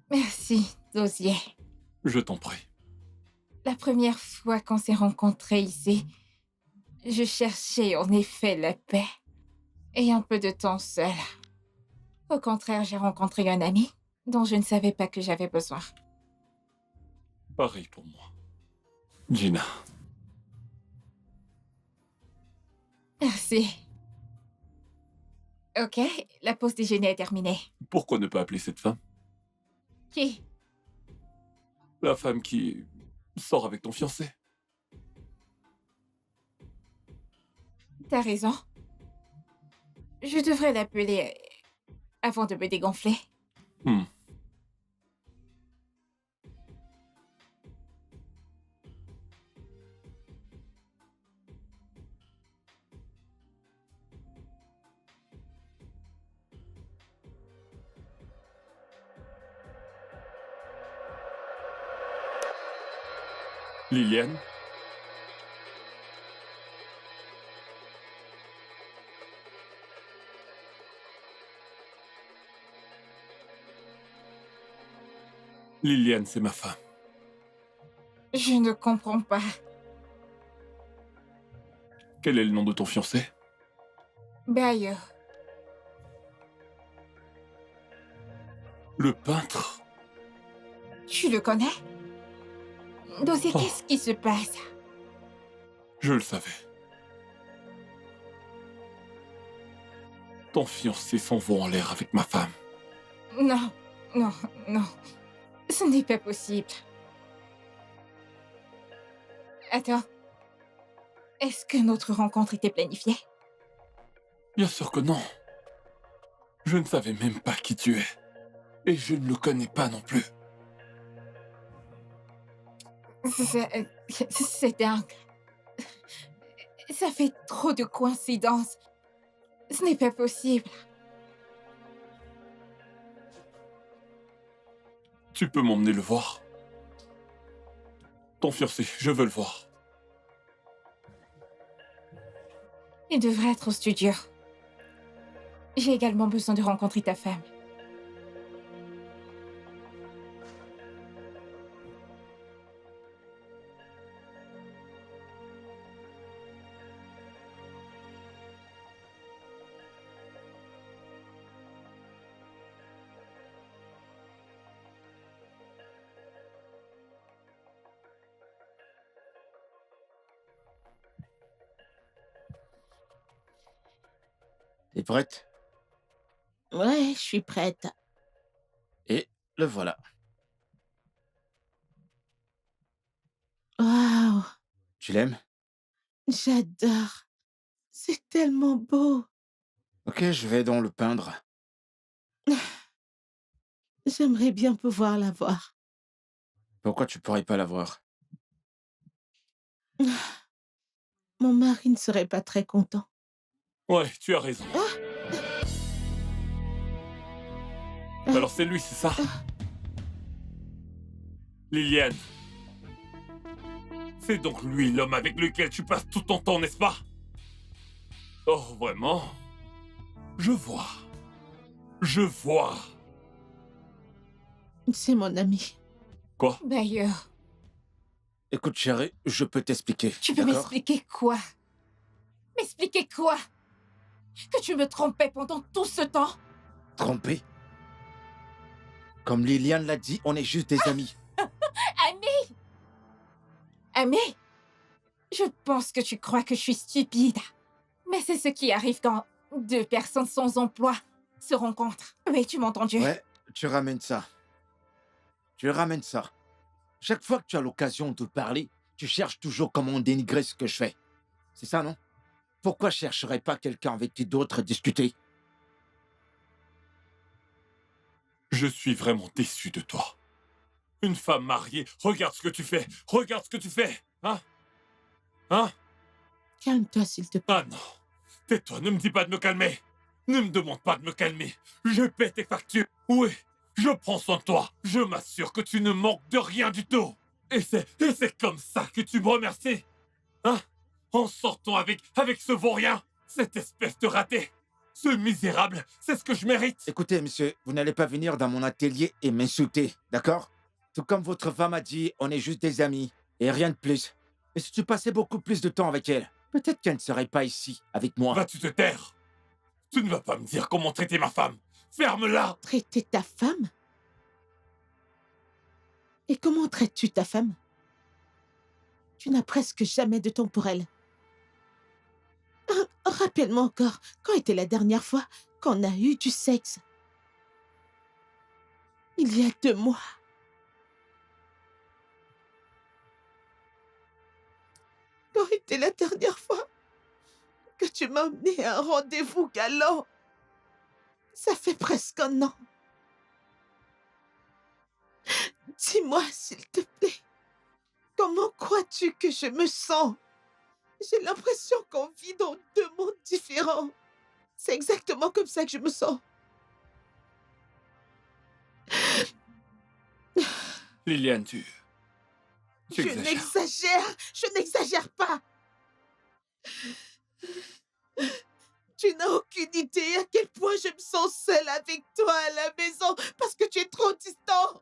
Merci, Dosier. Je t'en prie. La première fois qu'on s'est rencontrés ici, je cherchais en effet la paix et un peu de temps seul. Au contraire, j'ai rencontré un ami dont je ne savais pas que j'avais besoin. Pareil pour moi. Gina, Merci. Ok, la pause déjeuner est terminée. pourquoi ne pas appeler cette femme Qui? la femme qui sort avec ton fiancé? T'as raison. Je devrais l'appeler avant de me dégonfler. Hmm. Liliane? Liliane, c'est ma femme. Je ne comprends pas. Quel est le nom de ton fiancé? Bayo, Le peintre? tu le connais? Dosier, Oh. qu'est-ce qui se passe? Je le savais. Ton fiancé s'envole en l'air avec ma femme. Non, non, non. Ce n'est pas possible. Attends. Est-ce que notre rencontre était planifiée? Bien sûr que non. Je ne savais même pas qui tu es. Et je ne le connais pas non plus. C'est dingue. Ça fait trop de coïncidences. Ce n'est pas possible. Tu peux m'emmener le voir? Ton fiancé, je veux le voir. Il devrait être au studio. J'ai également besoin de rencontrer ta femme. T'es prête? Ouais, je suis prête. Et le voilà. Waouh, Tu l'aimes? j'adore. C'est tellement beau. Ok, je vais donc le peindre. J'aimerais bien pouvoir la voir. Pourquoi tu pourrais pas la voir? Mon mari ne serait pas très content. Ouais, tu as raison. Euh, Alors c'est lui, c'est ça? Liliane. C'est donc lui l'homme avec lequel tu passes tout ton temps, n'est-ce pas? Oh, vraiment? Je vois. Je vois. C'est mon ami. Quoi? Bayo, Écoute, chérie, je peux t'expliquer. tu peux d'accord? m'expliquer quoi? M'expliquer quoi? Que tu me trompais pendant tout ce temps? Trompé? Comme Liliane l'a dit, on est juste des amis. Ami! Ami! Je pense que tu crois que je suis stupide. Mais c'est ce qui arrive quand deux personnes sans emploi se rencontrent. Oui, tu m'as entendu? Ouais, tu ramènes ça. Tu ramènes ça. Chaque fois que tu as l'occasion de parler, tu cherches toujours comment dénigrer ce que je fais. C'est ça, non? Pourquoi chercherais pas quelqu'un avec qui d'autres discuter? Je suis vraiment déçu de toi. Une femme mariée, regarde ce que tu fais. Regarde ce que tu fais. Hein? Hein? Calme-toi, s'il te plaît. Ah non. Tais-toi, ne me dis pas de me calmer. Ne me demande pas de me calmer. Je paie tes factures. Oui, je prends soin de toi. Je m'assure que tu ne manques de rien du tout. Et c'est comme ça que tu me remercies. Hein? En sortant avec ce vaurien. Cette espèce de raté. Ce misérable, c'est ce que je mérite. Écoutez, monsieur, vous n'allez pas venir dans mon atelier et m'insulter, d'accord? Tout comme votre femme a dit, on est juste des amis, et rien de plus. Et si tu passais beaucoup plus de temps avec elle, peut-être qu'elle ne serait pas ici, avec moi. Vas-tu te taire? Tu ne vas pas me dire comment traiter ma femme. Ferme-la. Traiter ta femme? Et comment traites-tu ta femme? Tu n'as presque jamais de temps pour elle. Rappelle-moi encore, quand était la dernière fois qu'on a eu du sexe? Il y a 2 mois. Quand était la dernière fois que tu m'as emmené à un rendez-vous galant? Ça fait presque 1 an. Dis-moi, s'il te plaît, comment crois-tu que je me sens? J'ai l'impression qu'on vit dans 2 mondes différents. C'est exactement comme ça que je me sens. Liliane, tu Je exagères. n'exagère, je n'exagère pas. Tu n'as aucune idée à quel point je me sens seule avec toi à la maison parce que tu es trop distant.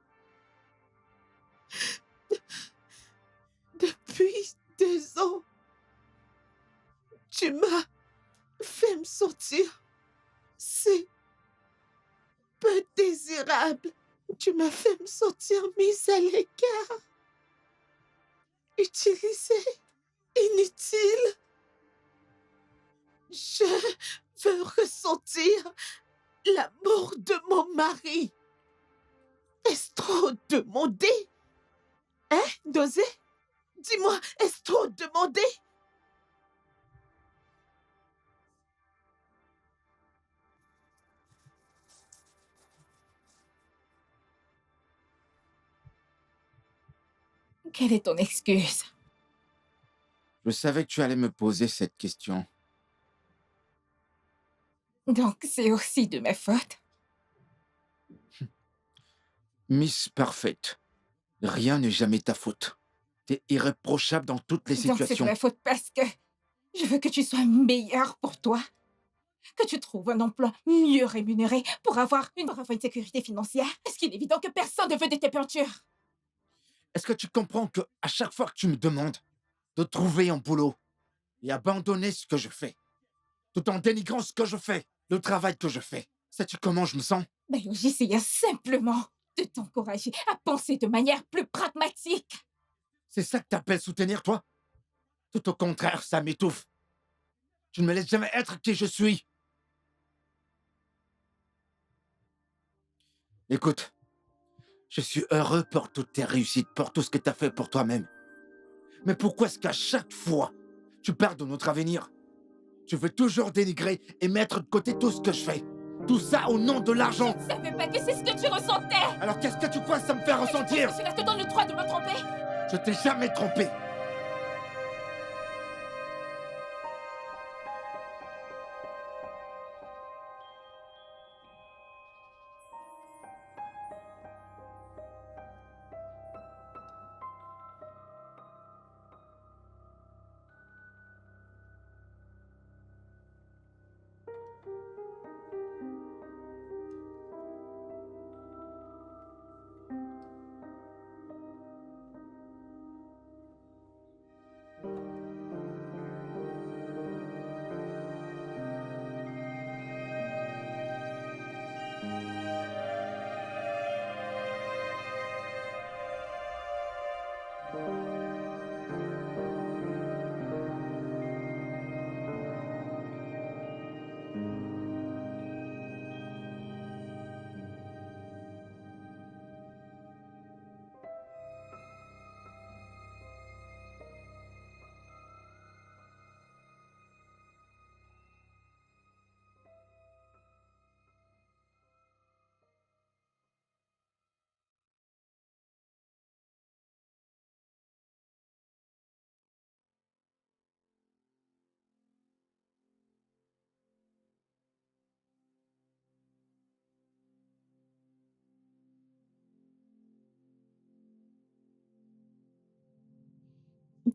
Depuis 2 ans, tu m'as fait me sentir si peu désirable. Tu m'as fait me sentir mise à l'écart, utilisée, inutile. Je veux ressentir l'amour de mon mari. Est-ce trop demandé? Hein, Dosé? Dis-moi, est-ce trop demandé? Quelle est ton excuse? Je savais que tu allais me poser cette question. Donc c'est aussi de ma faute? Miss Parfaite, rien n'est jamais ta faute. T'es irréprochable dans toutes les Donc c'est de situations. ma faute parce que je veux que tu sois meilleur pour toi? Que tu trouves un emploi mieux rémunéré pour avoir une sécurité financière? Est-ce qu'il est évident que personne ne veut de tes peintures? Est-ce que tu comprends que à chaque fois que tu me demandes de trouver un boulot et abandonner ce que je fais, tout en dénigrant ce que je fais, le travail que je fais, sais-tu comment je me sens? Ben, j'essayais simplement de t'encourager à penser de manière plus pragmatique. C'est ça que t'appelles soutenir, toi? Tout au contraire, ça m'étouffe. Tu ne me laisses jamais être qui je suis. Écoute, je suis heureux pour toutes tes réussites, pour tout ce que t'as fait pour toi-même. Mais pourquoi est-ce qu'à chaque fois, tu parles de notre avenir? Tu veux toujours dénigrer et mettre de côté tout ce que je fais. Tout ça au nom de l'argent. Je ne savais pas que c'est ce que tu ressentais. Alors qu'est-ce que tu crois que ça me fait ressentir? Cela te donne le droit de me tromper. Je t'ai jamais trompé.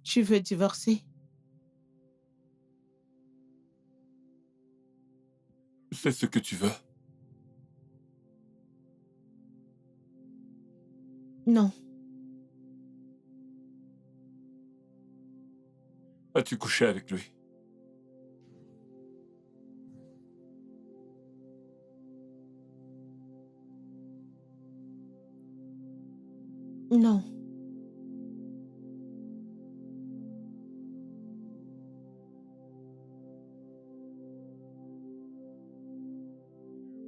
Tu veux divorcer? C'est ce que tu veux? Non. As-tu couché avec lui? Non.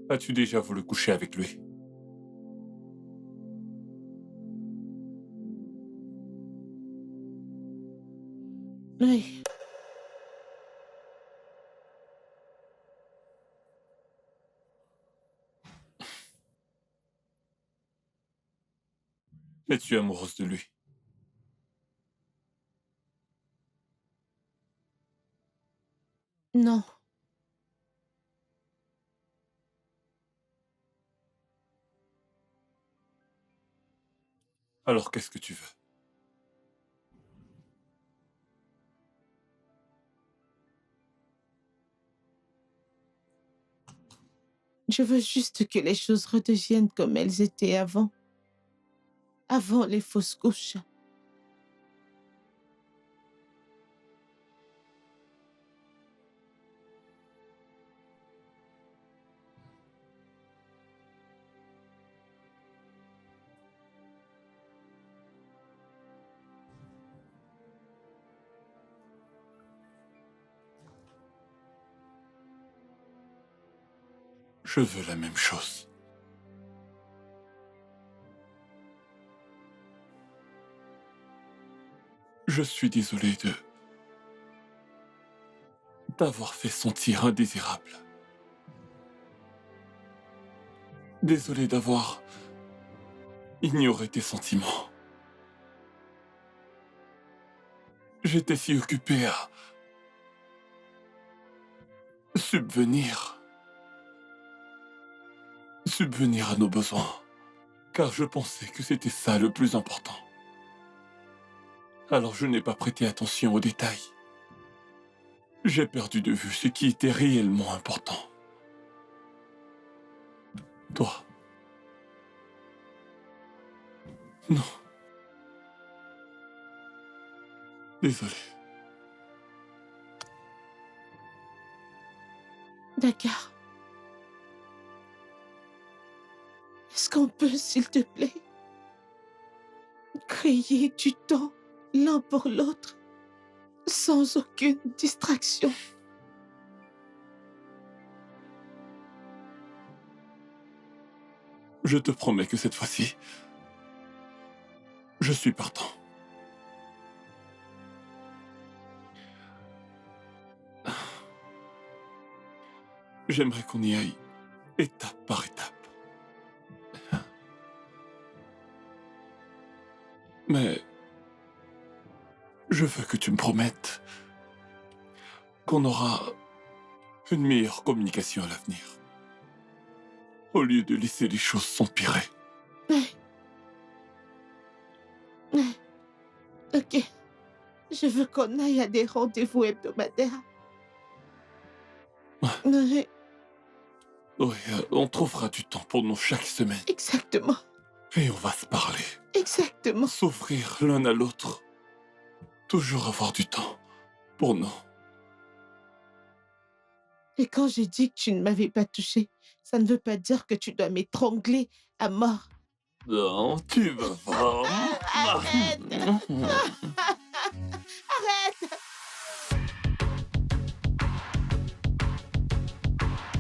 As-tu déjà voulu coucher avec lui? Oui. Es-tu amoureuse de lui? Non. Alors qu'est-ce que tu veux? Je veux juste que les choses redeviennent comme elles étaient avant. Avant les fausses couches. Je veux la même chose. Je suis désolé de t'avoir fait sentir indésirable. Désolé d'avoir ignoré tes sentiments. J'étais si occupé à subvenir à nos besoins, car je pensais que c'était ça le plus important. Alors je n'ai pas prêté attention aux détails. J'ai perdu de vue ce qui était réellement important. Toi. Non. Désolé. D'accord. Est-ce qu'on peut, s'il te plaît, créer du temps l'un pour l'autre sans aucune distraction? Je te promets que cette fois-ci, je suis partant. J'aimerais qu'on y aille étape par étape. Mais je veux que tu me promettes qu'on aura une meilleure communication à l'avenir, au lieu de laisser les choses s'empirer. Ok. Je veux qu'on aille à des rendez-vous hebdomadaires. Oui, Oui, on trouvera du temps pour nous chaque semaine. exactement. Et on va se parler, Exactement. s'offrir l'un à l'autre. Toujours avoir du temps pour nous. Et quand j'ai dit que tu ne m'avais pas touché, ça ne veut pas dire que tu dois m'étrangler à mort. Non, tu vas voir. Arrête!